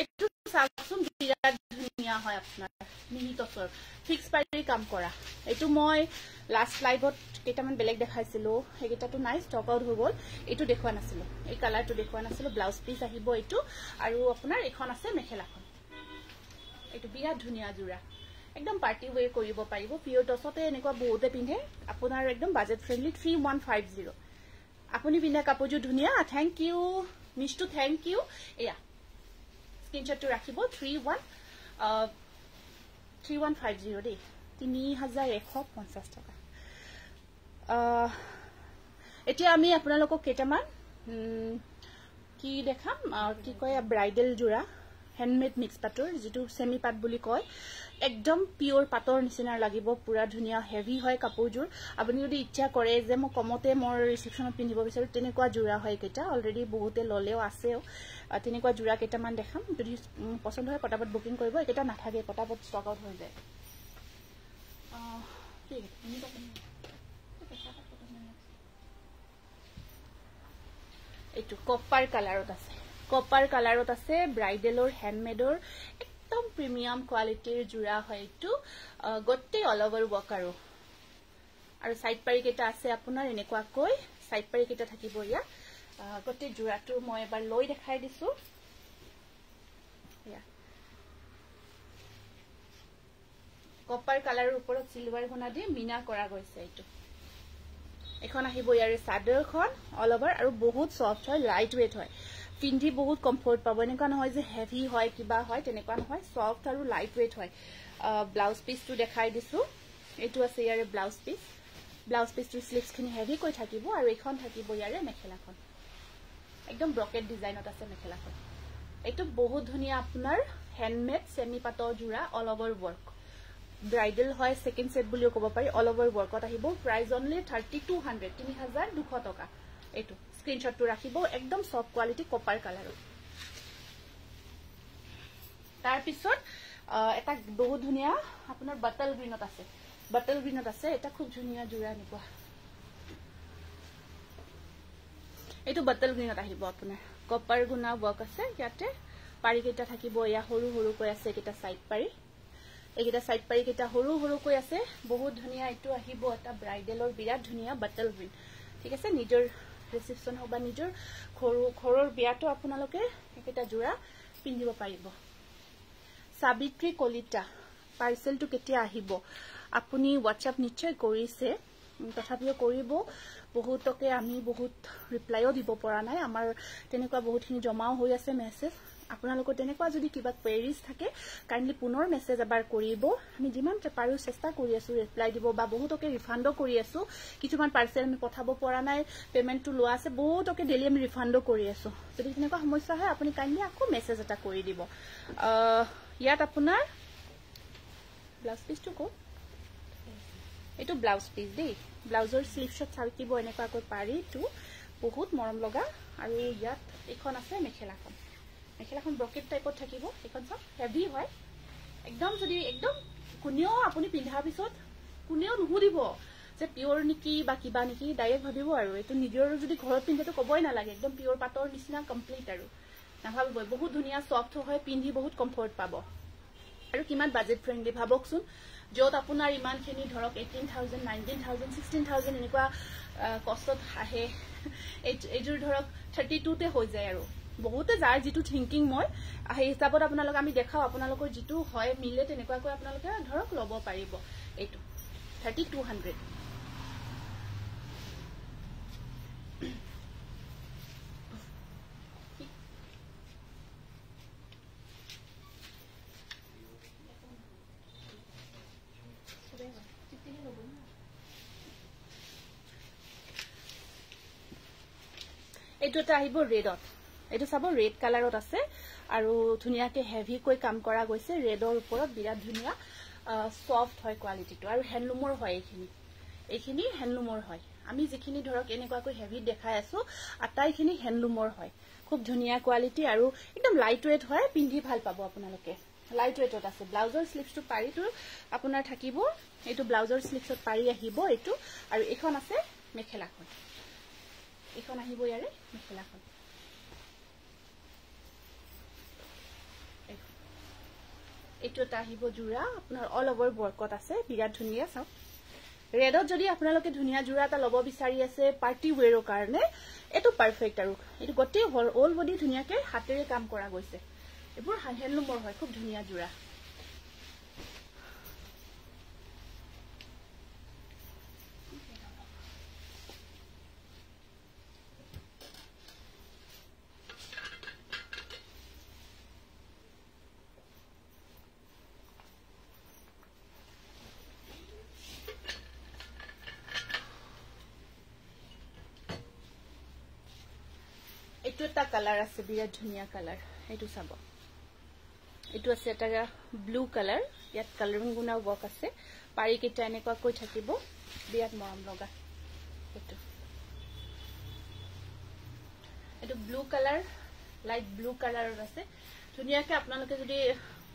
এইটো সাকসুম বিৰাট ধুনিয়া হয় আপোনাৰ মিহিটছৰ ফিক্স পাৰি কাম কৰা এইটো মই লাষ্ট লাইভত কেইটামান বেলেগ দেখাইছিলো হেগেটাটো নাই ষ্টক আউট হৈ গল এইটো দেখুৱা নাছিলো এই কালাৰটো দেখুৱা নাছিলো ব্লাউজ পিস আহিব এইটো আৰু আপোনাৰ এখন আছে মেখেলাখন এইটো বিৰাট ধুনিয়া জোৰা একদম পাৰ্টি ওয়ে কৰিব পাৰিব পিওৰ টছতে এনেকুৱা বহুতে পিন্ধে আপোনাৰ একদম বাজেট ফ্ৰেন্ডলি 3150 আপুনি বিনা কাপোৰজো ধুনিয়া thank you Mishtu thank you এয়া স্ক্ৰিনশ্বটটো ৰাখিব 3150 দেই 3150 টকা এতিয়া আমি আপোনালোকক কেইটামান কি দেখাম কি কয় ব্ৰাইডেল জোৰা হ্যান্ডমেড মিক্স পাটৰ যেটো সেমি পাট বুলি কয় একদম পিওৰ পাটৰ নিচিনা লাগিব পুৰা ধুনিয়া হেভি হয় কাপোৰজোৰ আপুনি যদি ইচ্ছা কৰে যে মই কমতে মোৰ ৰিসেপশনত পিন্ধিব বিচাৰো তেনেকুৱা জোৰা হয় কেইটা অলৰেডি বহুতে ললেও আছেও তেনেকুৱা জোৰা কেইটামান দেখাম যদি পছন্দ হয় পটাপট বুকিং কৰিব এটা নাথাকে পটাপট ষ্টক আউট হৈ যায় ঠিক আছে এইটো কপাৰ কালাৰত আছে ব্ৰাইডেলৰ হ্যান্ডমেডৰ একদম প্ৰিমিয়াম কোৱালিটিৰ জোৰা হয় এইটো গটে অল ওভাৰ ওয়াৰ্ক আৰু সাইড পাৰি কেটা আছে আপোনাৰ এনেকুৱা কৈ সাইড পাৰি কেটা থাকিব ইয়া গটে জোৰাটো মই এবাৰ লৈ দেখাই দিছো ইয়া কপাৰ কালাৰৰ ওপৰত সিলভাৰ গুণা দি মিনা কৰা গৈছে এইটো এখন আহিব ইয়াৰে সাদৰখন অল ওভাৰ আৰু বহুত সফট হয় লাইট ওয়েট হয় পিন্ধি বহুত কমফৰ্ট পাব এনেকুৱা নহয় যে হেভি হয় কিবা হয় তেনেকুৱা নহয় সফট আৰু লাইট ওয়েট হয় ব্লাউজ পিসটো দেখাই দিছো এইটো আছে ইয়াৰে ব্লাউজ পিসটো স্লিভছ খিনি হেভি কৈ থাকিব আৰু এখন থাকিব ইয়াৰে মেখেলাখন একদম ব্ৰকেট ডিজাইনত আছে মেখেলাখন এইটো বহুত ধুনিয়া আপোনাৰ হ্যান্ডমেড সেমি পাটৰ জোৰা অল ওভাৰ ওয়াৰ্ক ব্ৰাইডেল হয় সেকেন্ড সেট বুলিও ক'ব পাৰি অল ওভাৰ ওয়াৰ্কত আহিব প্ৰাইস অনলি 3200 টকা এইটো স্ক্ৰিনশ্বটটো ৰাখিব একদম সফট কোৱালিটি কপাৰ কালাৰ তাৰ পিছত এটা বহুত ধুনিয়া আপোনাৰ বাটল গ্ৰীনত আছে এটা খুব ধুনিয়া জোৰা নিপোৱা এইটো বাটল গ্ৰীনত আহিব আপোনাৰ কপাৰ গুণা ওয়াৰ্ক আছে ইয়াতে পাৰি কেটা থাকিব ইয়া সৰু সৰু কৈ আছে কেটা সাইড পাৰি এইকেটা সাইড পাৰি কেটা সৰু সৰু কৈ আছে বহুত ধুনিয়া এইটো আহিব এটা ব্ৰাইডেলৰ বিৰাট ধুনিয়া বাটল গ্ৰীন ঠিক আছে নিজৰ ৰিসেপশন হবা নিজৰ ঘৰৰ বিয়াটো আপোনালোকে একেটা জোৰা পিন্ধিব পাৰিব সাবিত্ৰী কলিতা পাৰ্সেলটো কেতিয়া আহিব আপুনি WhatsApp নিশ্চয় কৰিছে তথাপিও কৰিব বহুতকে আমি বহুত ৰিপ্লাইও দিব পৰা নাই আমাৰ তেনেকুৱা বহুতখিনি জমাও হৈ আছে মেছেজ আপোনালোকৰ তেনেকুৱা যদি কিবা কোৱেৰিজ থাকে কাইন্ডলি পুনৰ মেছেজ এবাৰ কৰিব আমি যিমান পাৰো চেষ্টা কৰি আছো ৰিপ্লাই দিব বা বহুতকে ৰিফান্ডো কৰি আছো কিছুমান পাৰ্সেল আমি পঠাব পৰা নাই পেমেন্টটো লোৱা আছে বহুতকে ডেলি আমি ৰিফান্ডো কৰি আছো যদি তেনেকুৱা সমস্যা হয় আপুনি কাইন্ডলি আকৌ মেছেজ এটা কৰি দিব ইয়াত আপোনাৰ ব্লাউজ পিসটো কো এইটো ব্লাউজ পিস দেই ব্লাউজৰ স্লিভছত থাকিব এনেকুৱাকৈ পাৰিটো বহুত মৰম লগা আৰু ইয়াত এখন আছে মেখেলাখন ব্ৰকেট টাইপত থাকিব এখন সব হেভি হয় একদম যদি একদম কোনেও আপুনি পিন্ধাৰ পিছত কোনেও নুহুদিব যে পিওৰ নেকি বা কিবা নেকি ডাইৰেক্ট ভাবিব আৰু এটো নিজৰ যদি ঘৰত পিন্ধেটো কবই নালাগে একদম পিওৰ পাটৰ নিচিনা কমপ্লিট আৰু নাভাবিব বহুত ধুনিয়া সফট হয় পিন্ধি বহুত কমফৰ্ট পাব আৰু কিমান বাজেট ফ্ৰেন্ডলি ভাবকচোন যত আপোনাৰ ইমানখিনি ধৰক 18000 19000 16000 এনেকুৱা কষ্টত আহে এইজোৰ ধৰক 32 তে হৈ যায় আৰু বহুতে যায় যেটো থিংকিং মই এই হিচাপত আপোনালোক আমি দেখাও আপোনালোকৰ যেটো হয় মিলে তেনেকুৱা কৈ আপোনালোকে ধৰক লব পাৰিব এইটো 3200 এইটোটা আহিব ৰেডত এইটো চাব ৰেড কালাৰত আছে আৰু ধুনিয়াকে হেভি কৈ কাম কৰা গৈছে ৰেডৰ ওপৰত বিৰাট ধুনিয়া সফট হয় কোৱালিটিটো আৰু হ্যান্ডলুমৰ হয় এইখিনি হ্যান্ডলুমৰ হয় আমি যিখিনি ধৰক এনেকুৱা কৈ হেভি দেখাই আছো আটাইখিনি হ্যান্ডলুমৰ হয় খুব ধুনিয়া কোৱালিটি আৰু একদম লাইট ওয়েট হয় পিন্ধি ভাল পাব আপোনালোকে লাইট ওয়েটত আছে ব্লাউজৰ স্লিভছটো পাৰিটো আপোনাৰ থাকিব এইটো ব্লাউজৰ স্লিভছত পাৰি আহিব এইটো আৰু এখন আছে মেখেলাখন এখন আহিব ইয়াৰে মেখেলাখন এইটো এটা আহিব জোৰা আপোনাৰ অল ওভাৰ বৰ্কত আছে বিৰাট ধুনিয়া চাও ৰেডত যদি আপোনালোকে ধুনিয়া জোৰা এটা লব বিচাৰি আছে পাৰ্টি ওৱেৰৰ কাৰণে এটো পাৰফেক্ট আৰু এটো গটে অল বডি ধুনিয়াকে হাতেৰে কাম কৰা গৈছে এবোৰ হ্যান্ডলুমৰ হয় খুব ধুনিয়া জোৰা এইটো এটা কালাৰ আছে বিৰাট ধুনিয়া কালাৰ এইটো চাব এইটো আছে এটা ব্লু কালাৰ ইয়াত কালাৰিং গুণা ওয়াৰ্ক আছে পাৰি কেটা এনেকুৱা কৈ থাকিব বিৰাট মৰম লগা এইটো ব্লু কালাৰ লাইট ব্লু কালাৰৰ আছে ধুনিয়াকে আপোনালোকে যদি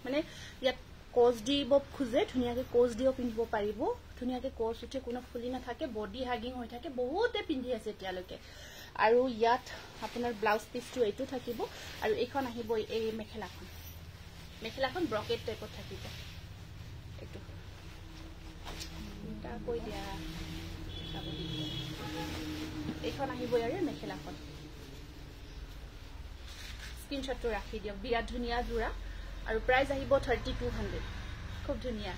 মানে ইয়াত কোজ দিব খুজে ধুনিয়াকে কোজ দিও পিন্ধিব পাৰিব ধুনিয়াকে কোজ উঠে কোনো ফুলি না থাকে বডি হাগিং হৈ থাকে বহুতে পিন্ধি আছে এতিয়ালৈকে আৰু ইয়াত আপোনাৰ ব্লাউজ পিসটো এইটো থাকিব আৰু এইখন আহিব এই মেখেলাখন ব্ৰকেট টাইপত থাকিব এইটো এটা কৈ দিয়া এইখন আহিব ইয়াৰে মেখেলাখন স্ক্ৰিনশ্বটটো ৰাখি দিয়ক বিৰাট ধুনিয়া জোৰা আৰু প্ৰাইস আহিব 3200 খুব ধুনিয়া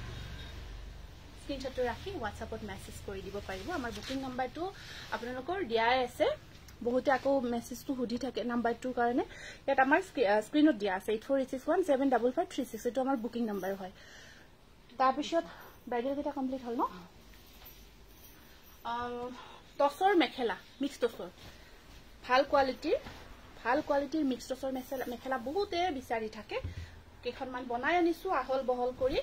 স্ক্ৰিনশ্বটটো ৰাখি WhatsAppত মেসেজ কৰি দিব পাৰিব আমাৰ বুকিং নাম্বাৰটো আপোনালোকৰ দিয়াই আছে বহুতে আকৌ মেসেজটো হুদি থাকে নাম্বাৰটোৰ কাৰণে ইয়াত আমাৰ স্ক্ৰিনত দিয়া আছে 8461755366 এটো আমাৰ বুকিং নাম্বাৰ হয় তাৰ পিছত ব্ৰাইডাল কেটা কমপ্লিট হল ন টসৰ মেখেলা মিক্স টসৰ ভাল কোৱালিটিৰ মিক্স টসৰ মেখেলা বহুতে বিচাৰি থাকে কেখনমান বনাই আনিছো আহল বহল কৰি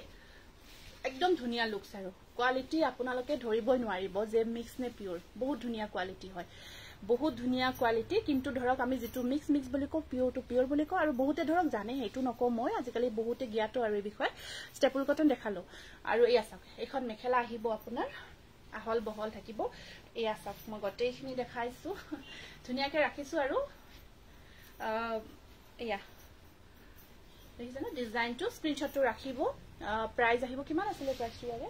একদম ধুনিয়া লুকস আৰু কোৱালিটি আপোনালোকে ধৰিবই নোৱাৰিব যে মিক্স নে পিওৰ বহুত ধুনিয়া কোৱালিটি হয় বহুত ধুনিয়া কোৱালিটি কিন্তু ধৰক আমি যেটো মিক্স বুলি কও পিওৰ টু পিওৰ বুলি কও আৰু বহুতে ধৰক জানে হেতু নকও মই আজিকালি বহুতে জ্ঞাত আৰু এই বিষয় ষ্টেপল কটন দেখালো আৰু এয়া চাওক এখন মেখেলা আহিব আপোনাৰ আহল বহল থাকিব এয়া চাওক মই গটেইখিনি দেখাইছো ধুনিয়াকে ৰাখিছো আৰু এয়া দেখিছেনে ডিজাইনটো স্ক্ৰিনশ্বটটো ৰাখিব প্ৰাইস আহিব কিমান আছিল প্ৰাইসটো ইয়াৰে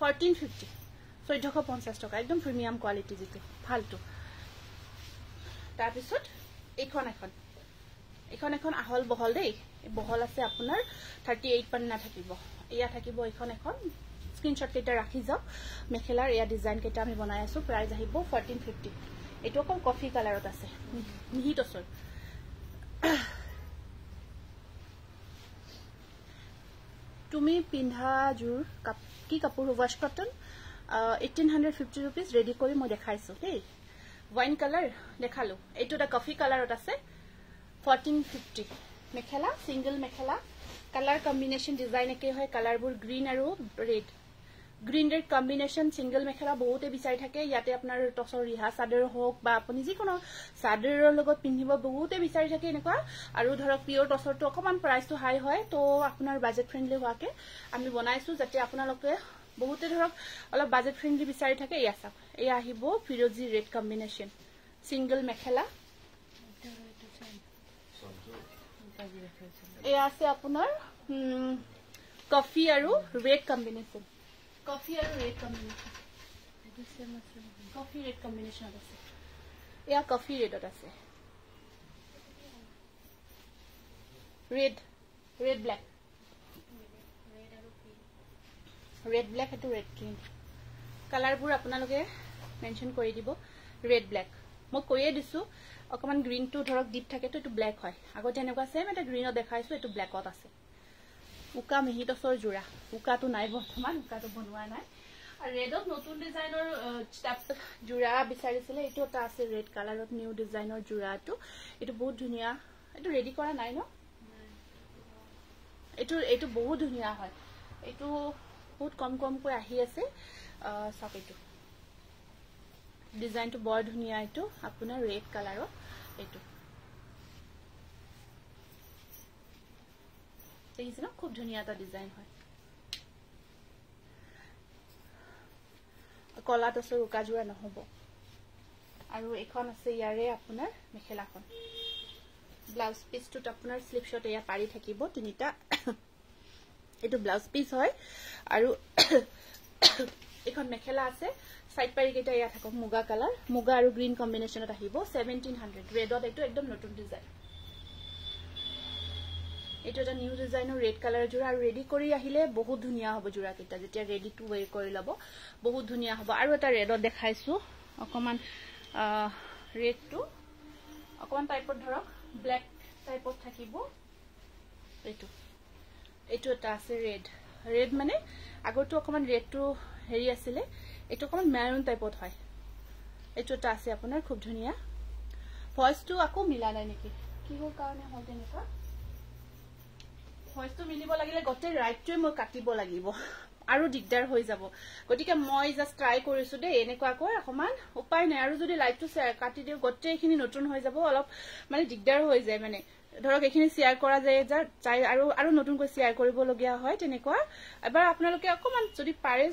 1450 1450 টকা একদম প্ৰিমিয়াম কোৱালিটি যেটো ভালটো তাৰ পিছত এখন আহল বহল দেই বহল আছে আপোনাৰ 38 পান্না থাকিব এয়া থাকিব এখন স্ক্ৰিনশ্বট কেটা ৰাখি যাও মেখেলাৰ এয়া ডিজাইন কেটা আমি বনাই আছো প্ৰাইস আহিব 1450 এটো অকল কফি কালাৰত আছে মিহি টসৰ তুমি পিন্ধা জোৰ কি কাপোৰ ওয়াশ কটন 1850 rupees ready কৰি মই দেখাইছো দেই ওয়াইন কালাৰ দেখালো এইটো এটা কফি কালাৰত আছে 1450 mekhela single mekhela colour combination design একে হয় কালাৰবোৰ গ্ৰীন আৰু red green red combination single mekhela বহুতে বিচাৰি থাকে ইয়াতে আপোনাৰ টসৰ ৰিহা চাদৰ হোক বা আপুনি যিকোনো চাদৰৰ লগত পিন্ধিব বহুতে বিচাৰি থাকে এনেকুৱা আৰু ধৰক পিওৰ টসৰটো অকমান প্ৰাইসটো হাই হয় তো আপোনাৰ বাজেট ফ্ৰেন্ডলি হোৱাকে আমি বনাইছো যাতে আপোনালোকে বহুতে ধৰক অলপ বাজেট ফ্ৰেন্ডলি বিচাৰি থাকে এয়া চাওক এয়া আহিব ফিৰোজি ৰেড কম্বিনেশন সিঙ্গেল মেখেলা এয়া আছে আপোনাৰ কফি আৰু ৰেড কম্বিনেশ্যন কফি আৰু ৰেড কম্বিনেশ্যন কফি ৰেড কম্বিনেশ্যনত আছে এয়া কফি ৰেডত আছে red red black red black এটো ৰেড গ্ৰীন কালাৰবোৰ আপোনালোকে মেনশ্যন কৰি দিব ৰেড ব্লেক মই কৈয়ে দিছো অকমান গ্ৰীনটো ধৰক ডিপ থাকে তো এটো ব্লেক হয় আগতে এনেকুৱা সেম এটা গ্ৰীনত দেখাইছো এটো ব্লেকত আছে উকা মিহিটছৰ জোৰা উকাটো নাই বৰ্তমান উকাটো বনোৱা নাই আৰু ৰেডত নতুন ডিজাইনৰ ষ্টাফ জোৰা বিচাৰিছিলে এটো এটা আছে ৰেড কালাৰত নিউ ডিজাইনৰ জোৰাটো এটো বহুত ধুনিয়া এটো ৰেডি কৰা নাই ন এটো বহুত ধুনিয়া হয় এটো বহুত কম কৈ আহি আছে সব এটো ডিজাইনটো বৰ ধুনিয়া এটো আপোনাৰ ৰেড কালাৰৰ এটো দেখিছে ন খুব ধুনিয়া এটা ডিজাইন হয় কলা তসৰ উকা জোৰা নহব আৰু এখন আছে ইয়াৰে আপোনাৰ মেখেলাখন ব্লাউজ পিসটো আপোনাৰ স্লিপ শট এয়া পাৰি থাকিব তিনিটা এটো ব্লাউজ পিস হয় আৰু এখন মেখেলা আছে সাইড পাৰি কেটা ইয়া থাকক মুগা কালাৰ মুগা আৰু গ্ৰীন কম্বিনেশনত আহিব 1700 ৰেডত এটো একদম নতুন ডিজাইন এটো এটা নিউ ডিজাইনৰ ৰেড কালাৰ জোৰা আৰু ৰেডি কৰি আহিলে বহুত ধুনিয়া হ'ব জোৰা কেটা যেতিয়া ৰেডি টু ওয়্যাৰ কৰি লব বহুত ধুনিয়া হ'ব আৰু এটা ৰেডত দেখাইছো অকমান ৰেডটো অকমান টাইপত ধৰক ব্ল্যাক টাইপত থাকিব এটো এটা আছে ৰেড মানে আগৰটো অকমান ৰেডটো হেৰি আছিল এটো অকমান মেৰুন টাইপত হয় এটো এটা আছে আপোনাৰ খুব ধুনিয়া ভয়েসটো আকৌ মিলা নাই নেকি কি হ'ল কাৰণে হ'ল তেনেকা ভয়েসটো মিলিব লাগিলে গতে ৰাইটটোৱে মই কাটিব লাগিব আৰু দিগদাৰ হৈ যাব গতিকে মই জাস্ট ট্ৰাই কৰিছো দে এনেকুৱা কৈ অকমান উপায় নাই আৰু যদি লাইটটো কাটি দিও গতে এখিনি নতুন হৈ যাব অলপ মানে দিগদাৰ হৈ যায় মানে ধৰক এখিনি শেয়াৰ কৰা যায় চাই আৰু নতুনকৈ শেয়াৰ কৰিব লগিয়া হয় তেনেকুৱা এবাৰ আপোনালোকে অকমান যদি পাৰে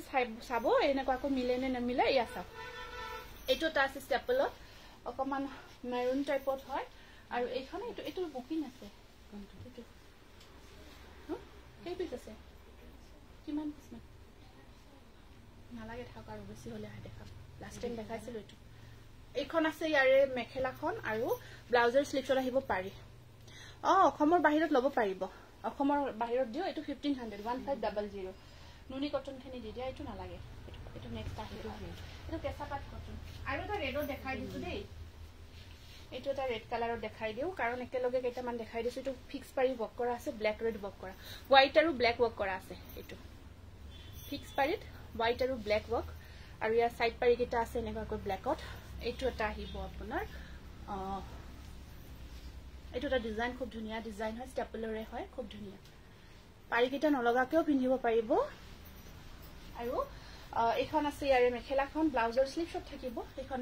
চাব এনেকুৱা কো মিলে নে নমিলে ইয়া চাওক এটো টা আছে স্টেপলত অকমান মেৰুন টাইপত হয় আৰু এইখানে এটো বুকিং আছে কোনটো এই পিস আছে কিমান পিস নালাগে থাক আৰু বেছি হলে আই দেখাম লাস্ট টাইম দেখাইছিল এটো এইখন আছে ইয়াৰে মেখেলাখন আৰু ব্লাউজৰ স্লিপছত আহিব পাৰি অসমৰ বাহিৰত লব পাৰিব অসমৰ বাহিৰত দিও এটো 1500 1500 নুনি কটন খিনি দি দিয়া এটো নালাগে এটো নেক্সট আহিব এটো কেঁচা পাট কটন আৰু এটা ৰেডত দেখাই দিছো দেই এটো এটা ৰেড কালাৰত দেখাই দিও কাৰণ একেলগে কেইটামান দেখাই দিছো এটো ফিক্স পাৰি ওয়াৰ্ক কৰা আছে ব্ল্যাক ৰেড ওয়াৰ্ক কৰা হোৱাইট আৰু ব্ল্যাক ওয়াৰ্ক কৰা আছে এটো ফিক্স পাৰিত হোৱাইট আৰু ব্ল্যাক ওয়াৰ্ক আৰু ইয়াৰ সাইড পাৰি কেইটা আছে এনেকৈ ব্ল্যাকত এটো এটা আহিব আপোনাৰ এটো এটা ডিজাইন খুব ধুনিয়া ডিজাইন হয় স্টেপলৰে হয় খুব ধুনিয়া পাৰি কেইটা নলগাকেও পিন্ধিব পাৰিব আৰু এখন আছে ইয়াৰে মেখেলাখন ব্লাউজৰ স্লিপছত থাকিব এখন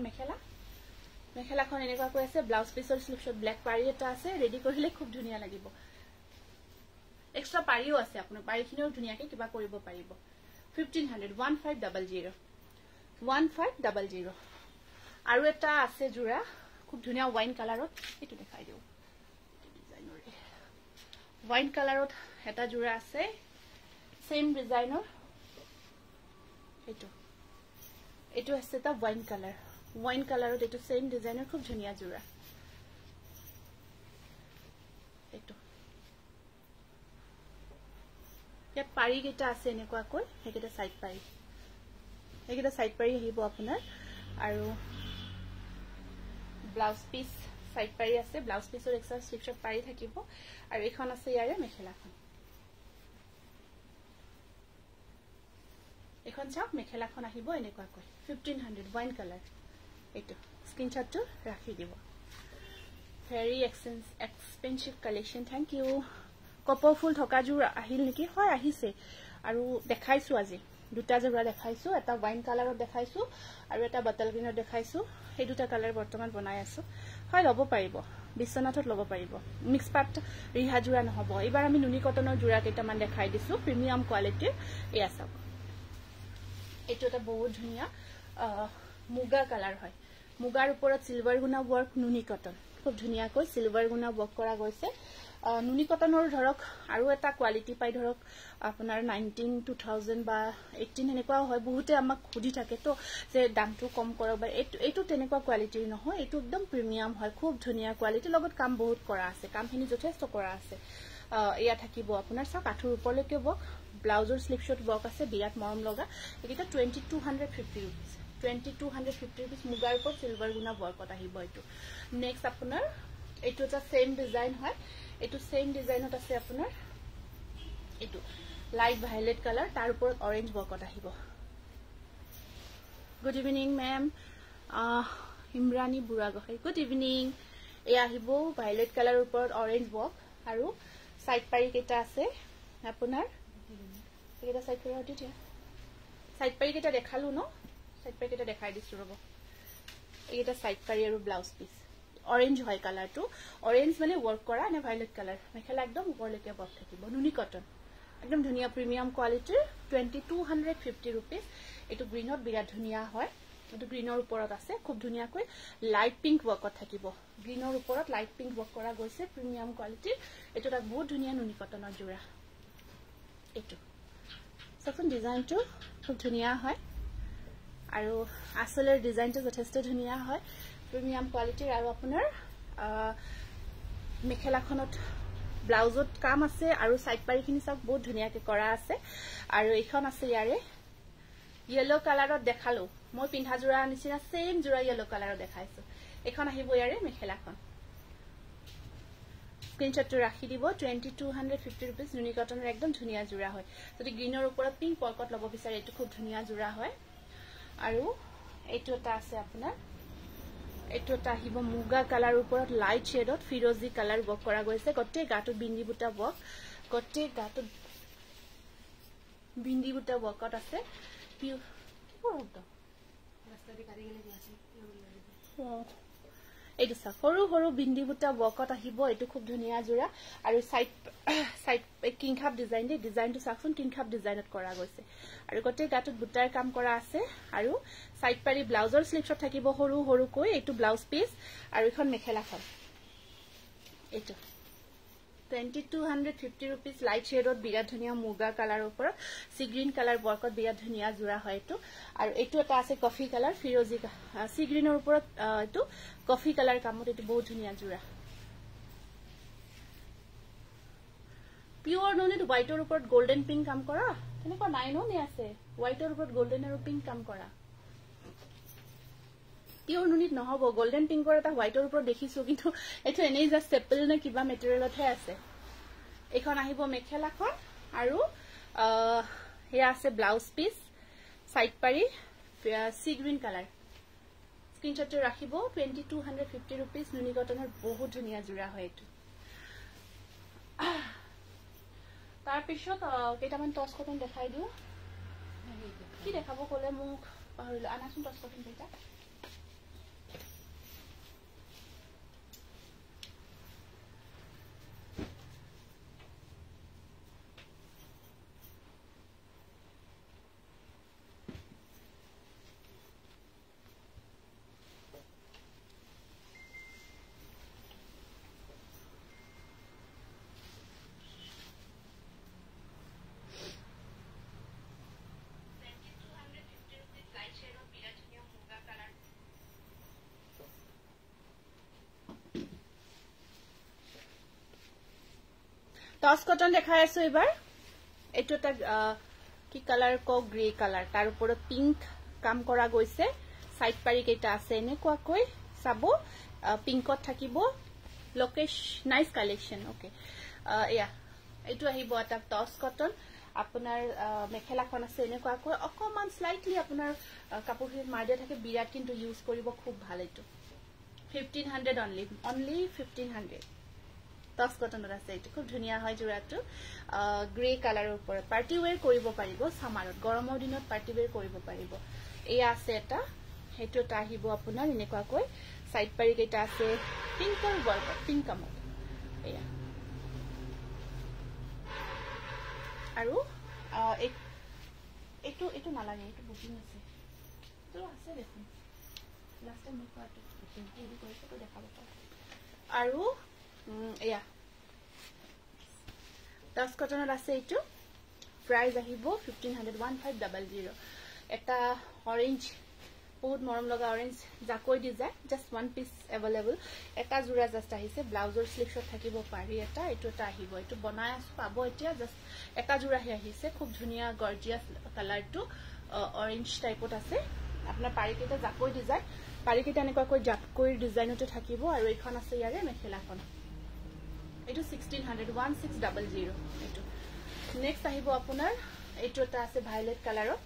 মেখেলাখন এনেকুৱা কৈ আছে ব্লাউজ পিসৰ স্লিপছত ব্ল্যাক পাৰি এটা আছে ৰেডি কৰিলে খুব ধুনিয়া লাগিব এক্সট্ৰা পাৰিও আছে আপোনাৰ পাৰিখিনিও ধুনিয়াকে কিবা কৰিব পাৰিব 1500 1500 আৰু এটা আছে জোৰা খুব ধুনিয়া ওয়াইন কালাৰত এটো দেখাই দিও ডিজাইনৰে ওয়াইন কালাৰত এটা জোৰা আছে সেম ডিজাইনৰ এটো আছে এটা ওয়াইন কালাৰত এটো সেম ডিজাইনৰ খুব ধুনিয়া জোৰা এটো ইয়াত পাৰি কেইটা আছে এনেকুৱা কৈ হেকেটা সাইড পাৰি আহিব আপোনাৰ আৰু ব্লাউজ পিস সাইড পাৰি আছে ব্লাউজ পিসৰ এক্সট্ৰা স্লিপছত পাৰি থাকিব আৰু এখন আছে ইয়াৰে মেখেলাখন এখন চাওক মেখেলাখন আহিব এনেকুৱা কৈ 1500 ওয়াইন কালাৰ এটো স্ক্ৰিনশ্বটটো ৰাখি দিব very expensive collection thank you কপৰ ফুল থকা জোৰ আহিল নেকি হয় আহিছে আৰু দেখাইছো আজি দুটা জোৰা দেখাইছো এটা ওয়াইন কালাৰত দেখাইছো আৰু এটা বটল গ্ৰীনত দেখাইছো এই দুটা কালাৰ বৰ্তমান বনাই আছো হয় লব পাৰিব বিশ্বনাথত লব পাৰিব মিক্স পাট ৰিহা জোৰা নহব এবাৰ আমি নুনি কটনৰ জোৰা কেইটামান দেখাই দিছো প্ৰিমিয়াম কোৱালিটিৰ এয়া চাওক এটো এটা বহুত ধুনিয়া মুগা কালাৰ হয় মুগাৰ ওপৰত সিলভাৰ গুনা ওয়াৰ্ক নুনি কটন খুব ধুনিয়াকৈ সিলভাৰ গুনা ওয়াৰ্ক কৰা গৈছে নুনি কটনৰ ধৰক আৰু এটা কোৱালিটি পাই ধৰক আপোনাৰ 19 2000 বা 18 এনেকুৱাও হয় বহুতে আমাক খুদি থাকে তো যে দামটো কম কৰক বা এইটো তেনেকুৱা কোৱালিটিৰ নহয় এইটো একদম প্ৰিমিয়াম হয় খুব ধুনীয়া কোৱালিটি লগত কাম বহুত কৰা আছে কামখিনি যথেষ্ট কৰা আছে এয়া থাকিব আপোনাৰ চাওক আঠুৰ ওপৰলৈকে বক ব্লাউজৰ স্লিপ শট বক আছে বিৰাট মৰম লগা এটা 2250 rupees 2250 rupees মুগাৰ ওপৰত সিলভাৰ গুণা বৰ্কত আহিব এইটো নেক্সট আপোনাৰ এইটো এটা সেম ডিজাইন হয় এইটো সেম ডিজাইনত আছে আপোনাৰ এইটো লাইট ভায়োলেট কালাৰ তাৰ ওপৰত অৰেঞ্জ বৰ্কত আহিব good evening ma'am Imrani Buragohain good evening এই আহিব ভায়োলেট কালাৰৰ ওপৰত অৰেঞ্জ বৰ্ক আৰু সাইড পাৰি কেটা আছে আপোনাৰ এটা সাইড পাৰি হটি দিয়া সাইড পাৰি কেটা দেখালো ন সাইড পাৰি কেটা দেখাই দিছো ৰব এইটা সাইড পাৰি আৰু ব্লাউজ পিস অৰেঞ্জ হয় কালাৰটো অৰেঞ্জ মানে ওয়াৰ্ক কৰা নে ভায়োলেট কালাৰ মেখেলা একদম ওপৰলৈকে বক থাকিব নুনি কটন একদম ধুনীয়া প্ৰিমিয়াম কোৱালিটিৰ 2250 rupees এটো গ্ৰীনত বিৰাট ধুনীয়া হয় এটো গ্ৰীনৰ ওপৰত আছে খুব ধুনীয়াকৈ লাইট পিংক ওয়াৰ্কত থাকিব গ্ৰীনৰ ওপৰত লাইট পিংক ওয়াৰ্ক কৰা গৈছে প্ৰিমিয়াম কোৱালিটিৰ এটো এটা বহুত ধুনীয়া নুনি কটনৰ জোৰা এটো সখন ডিজাইনটো খুব ধুনীয়া হয় আৰু আসলৰ ডিজাইনটো যথেষ্ট ধুনীয়া হয় প্ৰিমিয়াম কোৱালিটিৰ আৰু আপোনাৰ মেখেলাখনত ব্লাউজত কাম আছে আৰু সাইড পাৰিখিনি সব বহুত ধুনীয়াকৈ কৰা আছে আৰু এইখন আছে ইয়াৰে ইয়েলো কালাৰত দেখালো মই পিন্ধা জোৰা নিচিনা সেম জোৰা ইয়েলো কালাৰত দেখাইছো এখন আহিব ইয়াৰে মেখেলাখন স্ক্ৰিনশ্বটটো ৰাখি দিব 2250 rupees নুনি কটনৰ একদম ধুনীয়া জোৰা হয় যদি গ্ৰীনৰ ওপৰত পিংক পলকত লব বিচাৰে এটো খুব ধুনীয়া জোৰা হয় আৰু এইটো এটা আছে আপোনাৰ এটো এটা আহিব মুগা কালাৰ ওপৰত লাইট শেডত ফিৰোজি কালাৰ বক কৰা গৈছে গটে গাটো বিন্দি বুটা বক গটে গাটো বিন্দি বুটা বকত আছে এইটো সৰু সৰু বিন্দি বুটা বকত আহিব এটো খুব ধুনীয়া জোৰা আৰু সাইড কিং খাপ ডিজাইন দি ডিজাইনটো সাকচোন কিং খাপ ডিজাইনত কৰা গৈছে আৰু গটে গাটোত বুটাৰ কাম কৰা আছে আৰু সাইড পাৰি ব্লাউজৰ স্লিপছত থাকিব সৰু সৰু কৈ এটো ব্লাউজ পিস আৰু এখন মেখেলাখন এটো 2250 rupees লাইট শেডত বিৰাট ধুনীয়া মুগা কালাৰৰ ওপৰত সি গ্ৰীন কালাৰ বৰ্কত বিৰাট ধুনীয়া জোৰা হয় এটো আৰু এটো এটা আছে কফি কালাৰ ফিৰোজি সি গ্ৰীনৰ ওপৰত এটো কফি কালাৰ কামত এটো বহুত ধুনীয়া জোৰা পিওৰ নুনিত হোয়াইটৰ ওপৰত গোল্ডেন পিংক কাম কৰা তেনেকুৱা নাই নে আছে হোয়াইটৰ ওপৰত গোল্ডেন আৰু পিংক কাম কৰা পিওৰ নুনিত নহব গোল্ডেন পিংকৰ এটা হোয়াইটৰ ওপৰত দেখিছো কিন্তু এটো এনেই জাস্ট স্টেপল নে কিবা মেটেৰিয়েলতহে আছে এখন আহিব মেখেলাখন আৰু হেয়া আছে ব্লাউজ পিস সাইড পাৰি সি গ্ৰীন কালাৰ স্ক্ৰিনশ্বটটো ৰাখিব 2250 rupees নুনি কটনৰ বহুত ধুনীয়া জোৰা হয় এটো তাৰ পিছত কেইটামান টস কটন দেখাই দিও কি দেখাব কলে মোক পাহৰিলো আনাচোন টস কটন কেইটা টস কটন দেখাই আছো এবাৰ এটো এটা কি কালাৰ কো গ্ৰে কালাৰ তাৰ ওপৰত পিংক কাম কৰা গৈছে সাইড পাৰি কেটা আছে এনেকুৱা কৈ চাবো পিংকত থাকিব লোকেশ নাইস কালেকশন ওকে ইয়া এটো আহিব এটা টস কটন আপোনাৰ মেখেলাখন আছে এনেকুৱা কৈ অকমান স্লাইটলি আপোনাৰ কাপোৰখিনি মাৰ দিয়া থাকে বিৰাট কিন্তু ইউজ কৰিব খুব ভাল এটো 1500 only 1500 টস কটনৰ আছে এটো খুব ধুনীয়া হয় জোৰাটো গ্ৰে কালাৰৰ ওপৰত পাৰ্টি ওয়্যাৰ কৰিব পাৰিব সামাৰত গৰমৰ দিনত পাৰ্টি ওয়্যাৰ কৰিব পাৰিব এয়া আছে এটা হেটো টা আহিব আপোনাৰ এনেকুৱা কৈ সাইড পাৰি কেটা আছে পিংকৰ ওপৰত পিংক কামত এয়া আৰু এটো নালাগে এটো বুকিং আছে তো আছে দেখোন লাষ্ট টাইম মই পাটো এটো কৰিছো তো দেখাব পাৰো আৰু এয়া টছ কটনত আছে এইটো প্ৰাইস আহিব 1500 এটা অৰেঞ্জ বহুত মৰম লগা অৰেঞ্জ জাকৈ design just one piece available এটা জোৰা জাস্ট আহিছে ব্লাউজৰ স্লিভছত থাকিব পাৰি এটা এইটো এটা আহিব এইটো বনাই আছো পাব এতিয়া জাস্ট এটা জোৰাহে আহিছে খুব ধুনিয়া গৰ্জিয়াস কালাৰটো অৰেঞ্জ টাইপত আছে আপোনাৰ পাৰি কেটা জাকৈ ডিজাইন পাৰি কেটা এনেকুৱা কৈ জাকৈৰ ডিজাইনতে থাকিব আৰু এইখন আছে ইয়াৰে মেখেলাখন এইটো 1600 এইটো নেক্সট আহিব আপোনাৰ এইটো এটা আছে ভায়োলেট কালাৰৰ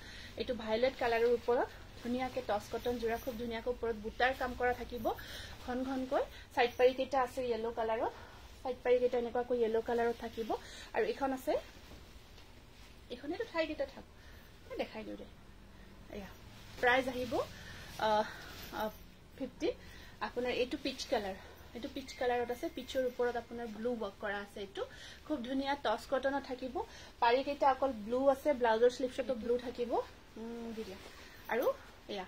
এইটো ভায়োলেট কালাৰৰ ওপৰত ধুনিয়াকে টছ কটন জোৰা খুব ধুনিয়াকৈ ওপৰত বুটাৰ কাম কৰা থাকিব ঘন ঘনকৈ সাইড পাৰি কেটা আছে ইয়েলো কালাৰৰ সাইড পাৰি কেটা এনেকুৱা কৈ ইয়েলো কালাৰত থাকিব আৰু এখন আছে এখনেটো ঠাই কেটা থাক দেখাই দিও দে এয়া প্ৰাইস আহিব 50 আপোনাৰ এইটো পিচ কালাৰ এইটো পিচ কালাৰত আছে পিচৰ ওপৰত আপোনাৰ ব্লু ওয়াৰ্ক কৰা আছে এইটো খুব ধুনিয়া টছ কটনত থাকিব পাৰি কেটা অকল ব্লু আছে ব্লাউজৰ স্লিভছটো ব্লু থাকিব দিলা আৰু এয়া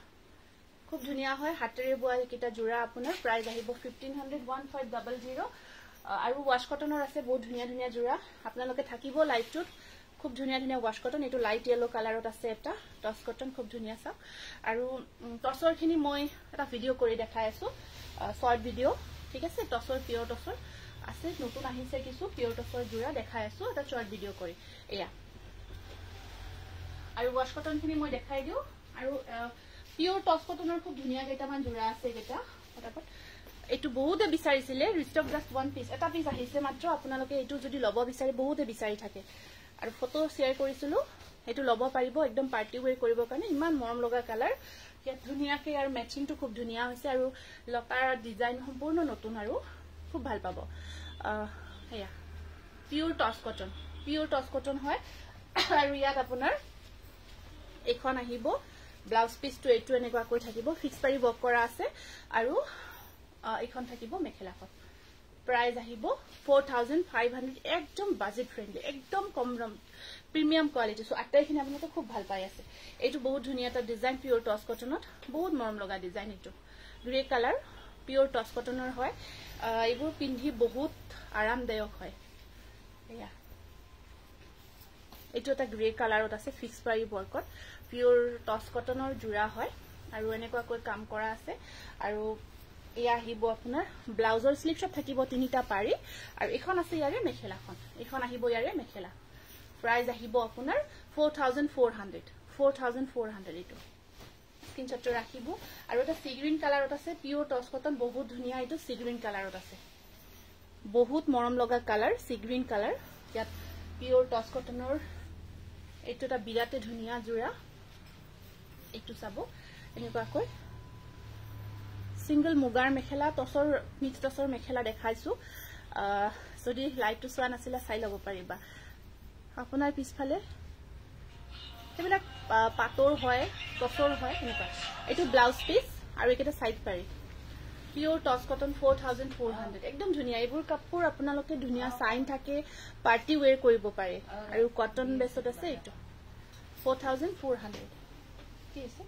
খুব ধুনিয়া হয় হাতেৰে বোৱা কেটা জোৰা আপোনাৰ প্ৰাইস আহিব 1500 আৰু ওয়াশ কটনৰ আছে বহুত ধুনিয়া ধুনিয়া জোৰা আপোনালোকে থাকিব লাইটটোত খুব ধুনিয়া ধুনিয়া ওয়াশ কটন এটো লাইট ইয়েলো কালাৰত আছে এটা টছ কটন খুব ধুনিয়া সা আৰু টছৰ খিনি মই এটা ভিডিও কৰি দেখাই আছো শৰ্ট ভিডিও ঠিক আছে টছৰ পিওৰ টছৰ আছে নতুন আহিছে কিছু পিওৰ টছৰ জোৰা দেখাই আছো এটা শৰ্ট ভিডিও কৰি এয়া আৰু ওয়াশ কটন খিনি মই দেখাই দিও আৰু পিওৰ টছ কটনৰ খুব ধুনিয়া কেটামান জোৰা আছে কেটা ফটাফট এটো বহুতে বিচাৰিছিলে ৰিস্টক জাস্ট ওয়ান পিস এটা পিস আহিছে মাত্ৰ আপোনালোকে এটো যদি লব বিচাৰি বহুতে বিচাৰি থাকে আৰু ফটো শেয়াৰ কৰিছিলো এটো লব পাৰিব একদম পাৰ্টি ওয়্যাৰ কৰিব কাৰণে ইমান মৰম লগা কালাৰ ইয়াত ধুনিয়াকে আৰু ম্যাচিংটো খুব ধুনিয়া হৈছে আৰু লতাৰ ডিজাইন সম্পূৰ্ণ নতুন আৰু খুব ভাল পাব এয়া পিওৰ টছ কটন হয় আৰু ইয়াত আপোনাৰ এখন আহিব ব্লাউজ পিসটো এটো এনেকুৱা কৈ থাকিব ফিক্স পাৰি ওয়াৰ্ক কৰা আছে আৰু এখন থাকিব মেখেলাখন প্ৰাইস আহিব 4500 একদম বাজেট ফ্ৰেন্ডলি একদম কম দাম প্ৰিমিয়াম কোৱালিটি সো আটাইখিনি আপোনালোকে খুব ভাল পাই আছে এইটো বহুত ধুনিয়া এটা ডিজাইন পিওর টছ কটনত বহুত মৰম লগা ডিজাইন এইটো গ্ৰে কালাৰ পিওৰ টছ কটনৰ হয় এইবোৰ পিন্ধি বহুত আৰামদায়ক হয় এয়া এইটো এটা গ্ৰে কালাৰত আছে ফিক্স পাৰি ওয়াৰ্কত পিওৰ টছ কটনৰ জোৰা হয় আৰু এনেকুৱা কৈ কাম কৰা আছে আৰু এয়া আহিব আপোনাৰ ব্লাউজৰ স্লিভছত থাকিব তিনিটা পাৰি আৰু এখন আছে ইয়াৰে মেখেলাখন এখন আহিব ইয়াৰে মেখেলা প্ৰাইস আহিব আপোনাৰ 4400 এইটো স্ক্ৰিনশ্বটটো ৰাখিব আৰু এটা সি গ্ৰীন কালাৰত আছে পিওৰ টছ কটন বহুত ধুনিয়া এইটো সি গ্ৰীন কালাৰত আছে বহুত মৰম লগা কালাৰ সি গ্ৰীন কালাৰ ইয়াত পিওৰ টছ কটনৰ এইটো এটা বিৰাতে ধুনিয়া জোৰা এইটো চাব এনেকুৱা কৈ সিঙ্গল মুগাৰ মেখেলা টছৰ মিক্স টছৰ মেখেলা দেখাইছো যদি লাইটটো চোৱা নাছিলা চাই লব পাৰিবা আপোনাৰ পিছফালে এবিলাক পাতৰ হয় টছৰ হয় এনেকুৱা এটো ব্লাউজ পিস আৰু একেটা সাইড পাৰি পিওৰ টছ কটন 4400 একদম ধুনিয়া এইবোৰ কাপোৰ আপোনালোকে ধুনিয়া সাইন থাকে পাৰ্টি ওয়্যাৰ কৰিব পাৰে আৰু কটন বেছত আছে এইটো 4400 কি আছে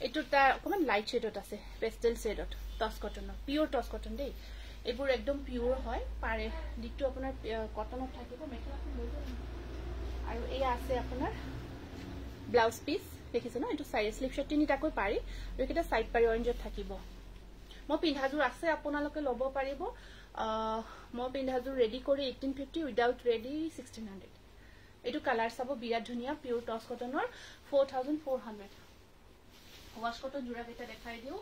এইটো তা অকমান লাইট শেডত আছে পেস্টেল শেডত টছ কটনৰ পিওৰ টছ কটন দেই এইবোৰ একদম পিওৰ হয় পাৰে দিকটো আপোনাৰ কটনত থাকিব মেখেলাখন লৈ যাব আৰু এই আছে আপোনাৰ ব্লাউজ পিস দেখিছে না এইটো সাইড স্লিভছত তিনিটাকৈ পাৰি আৰু এটা সাইড পাৰি অৰেঞ্জত থাকিব মই পিন্ধাজুৰ আছে আপোনালোকে লব পাৰিব মই পিন্ধাজুৰ ৰেডি কৰি 1850 উইদাউট ৰেডি 1600 এইটো কালাৰ চাব বিৰাট ধুনিয়া পিওৰ টছ কটনৰ 4400 ওয়াশ কটন জোৰা কেটা দেখাই দিও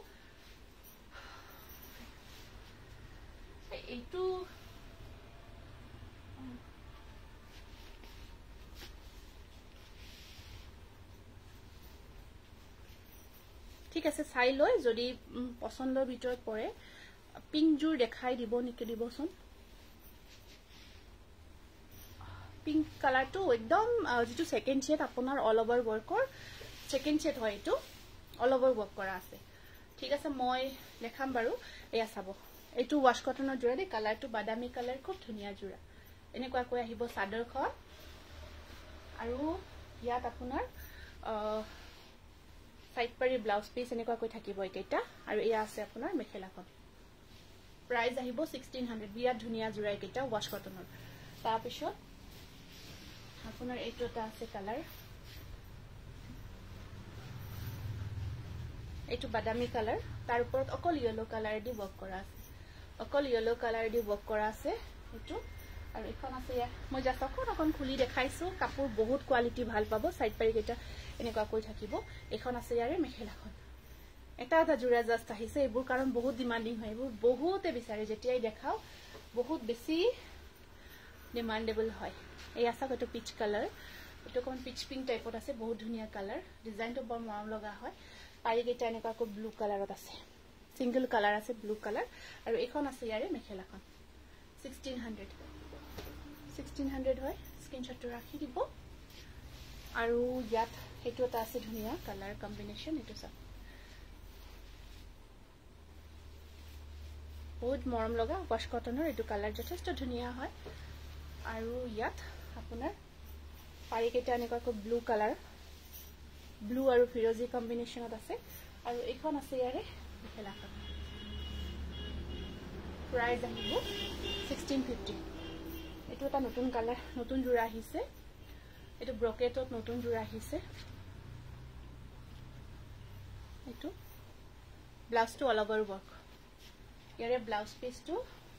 এইটো ঠিক আছে চাই লয় যদি পছন্দৰ ভিতৰত পৰে পিঙ্ক জোৰ দেখাই দিব নিকে দিবচোন পিঙ্ক কালাৰটো একদম যেটো সেকেন্ড শেড আপোনাৰ অল ওভাৰ ওয়াৰ্কৰ সেকেন্ড শেড হয় এটো অল ওভাৰ ওয়াৰ্ক কৰা আছে ঠিক আছে মই দেখাম বাৰু এয়া চাব এইটো ওয়াশ কটনৰ জোৰা দে কালাৰটো বাদামী কালাৰ খুব ধুনিয়া জোৰা এনেকুৱা কৈ আহিব চাদৰখন আৰু ইয়াত আপোনাৰ সাইড পাৰি ব্লাউজ পিস এনেকুৱা কৈ থাকিব একেটা আৰু এয়া আছে আপোনাৰ মেখেলাখন প্ৰাইস আহিব 1600 বিৰাট ধুনিয়া জোৰা কেটা ওয়াশ কটনৰ তাৰ পিছত আপোনাৰ এইটো এটা আছে কালাৰ এইটো বাদামী কালাৰ তাৰ ওপৰত অকল ইয়েলো কালাৰ দি ওয়াৰ্ক কৰা আছে অকল ইয়েলো কালাৰ দি ওয়াৰ্ক কৰা আছে এইটো আৰু এখন আছে মই জাস্ট অকন খুলি দেখাইছো কাপোৰ বহুত কোৱালিটি ভাল পাব সাইড পাৰি কেটা এনেকুৱা কৈ থাকিব এখন আছে ইয়াৰে মেখেলাখন এটা এটা জোৰা জাস্ট আহিছে এইবোৰ কাৰণ বহুত ডিমান্ডিং হয় এইবোৰ বহুতে বিচাৰে যেতিয়াই দেখাও বহুত বেছি ডিমান্ডেবল হয় এই আছা কত পিচ কালাৰ এটো কোন পিচ পিঙ্ক টাইপত আছে বহুত ধুনিয়া কালাৰ ডিজাইনটো বৰ মৰম লগা হয় পাৰি কেটা এনেকুৱা কো ব্লু কালাৰত আছে সিঙ্গল কালাৰ আছে ব্লু কালাৰ আৰু এখন আছে ইয়াৰে মেখেলাখন 1600 হয় স্ক্ৰিনশ্বটটো ৰাখি দিব আৰু ইয়াত হেতু এটা আছে ধুনিয়া কালাৰ কম্বিনেশন এটো সব বহুত মৰম লগা ওয়াশ কটনৰ এটো কালাৰ যথেষ্ট ধুনিয়া হয় আৰু ইয়াত আপোনাৰ পাৰি কেটা এনেকুৱা কো ব্লু কালাৰ ব্লু আৰু ফিৰোজি কম্বিনেশনত আছে আৰু এখন আছে ইয়াৰে মেখেলাখন প্ৰাইস আহিব 1650 এটো এটা নতুন কালাৰ নতুন জোৰা আহিছে এটো ব্ৰকেটত নতুন জোৰা আহিছে এটো ব্লাউজটো অল ওভাৰ ওয়াৰ্ক ইয়াৰে ব্লাউজ পিসটো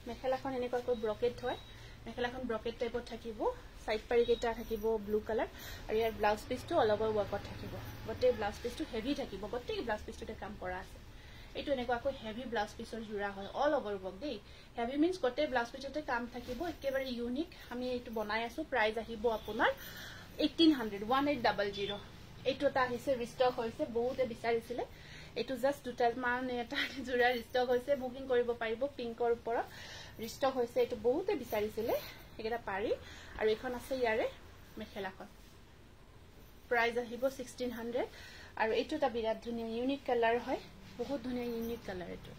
মেখেলাখন এনেকুৱা কো ব্ৰকেট হয় মেখেলাখন ব্ৰকেট টাইপত থাকিব সাইড পাৰি কেটা থাকিব ব্লু কালাৰ আৰু ইয়াৰ ব্লাউজ পিসটো অল ওভাৰ ওয়াৰ্কত থাকিব গটে ব্লাউজ পিসটো হেভি থাকিব গটে ব্লাউজ পিসটোতে কাম কৰা আছে এটো এনেকুৱা কো হেভি ব্লাউজ পিসৰ জোৰা হয় অল ওভাৰ ওয়াৰ্ক দেই হেভি মিন্স গটে ব্লাউজ পিসটোতে কাম থাকিব একেবাৰে ইউনিক আমি এটো বনাই আছো প্ৰাইস আহিব আপোনাৰ 1800 এটো এটা আহিছে ৰিস্টক হৈছে বহুতে বিচাৰিছিলে এটো জাস্ট দুটাল মান এটা জোৰা ৰিস্টক হৈছে বুকিং কৰিব পাৰিব পিঙ্কৰ ওপৰত ৰিস্টক হৈছে এটো বহুতে বিচাৰিছিলে একেটা পাৰি আৰু এখন আছে ইয়াৰে মেখেলাখন প্ৰাইস আহিব 1600 আৰু এটো এটা বিৰাট ধুনিয়া ইউনিক কালাৰ হয় বহুত ধুনিয়া ইউনিক কালাৰ এটো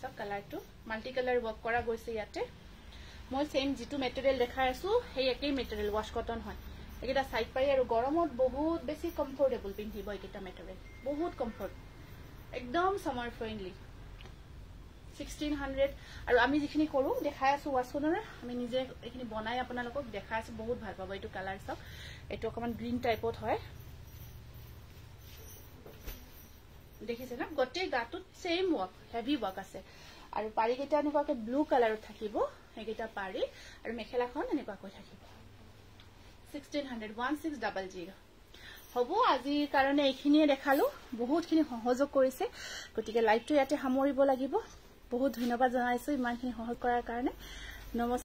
সব কালাৰটো মাল্টি কালাৰ ওয়াৰ্ক কৰা গৈছে ইয়াতে মই সেম যেটো মেটেৰিয়েল দেখাই আছো সেই একেই মেটেৰিয়েল ওয়াশ কটন হয় একেটা সাইড পাৰি আৰু গৰমত বহুত বেছি কমফৰ্টেবল পিন্ধিব একেটা মেটেৰিয়েল বহুত কমফৰ্ট একদম সামাৰ ফ্ৰেন্ডলি 1600 আৰু আমি যিখিনি কৰো দেখাই আছো ওয়াশ কটনৰ আমি নিজে এখিনি বনাই আপোনালোকক দেখাই আছো বহুত ভাল পাব এটো কালাৰ সব এটো অকমান গ্ৰীন টাইপত হয় দেখিছে না গটে গাটুত সেম ওয়াৰ্ক হেভি ওয়াৰ্ক আছে আৰু পাৰি কেটা এনেকুৱাকে ব্লু কালাৰত থাকিব হেগেটা পাৰি আৰু মেখেলাখন এনেকুৱাকৈ থাকিব 1600 হ'ব আজি কাৰণে এইখিনিয়ে দেখালো বহুতখিনি সহযোগ কৰিছে গতিকে লাইভটো ইয়াতে সামৰিব লাগিব বহুত ধন্যবাদ জনাইছো ইমানখিনি সহায় কৰাৰ কাৰণে নমস্কাৰ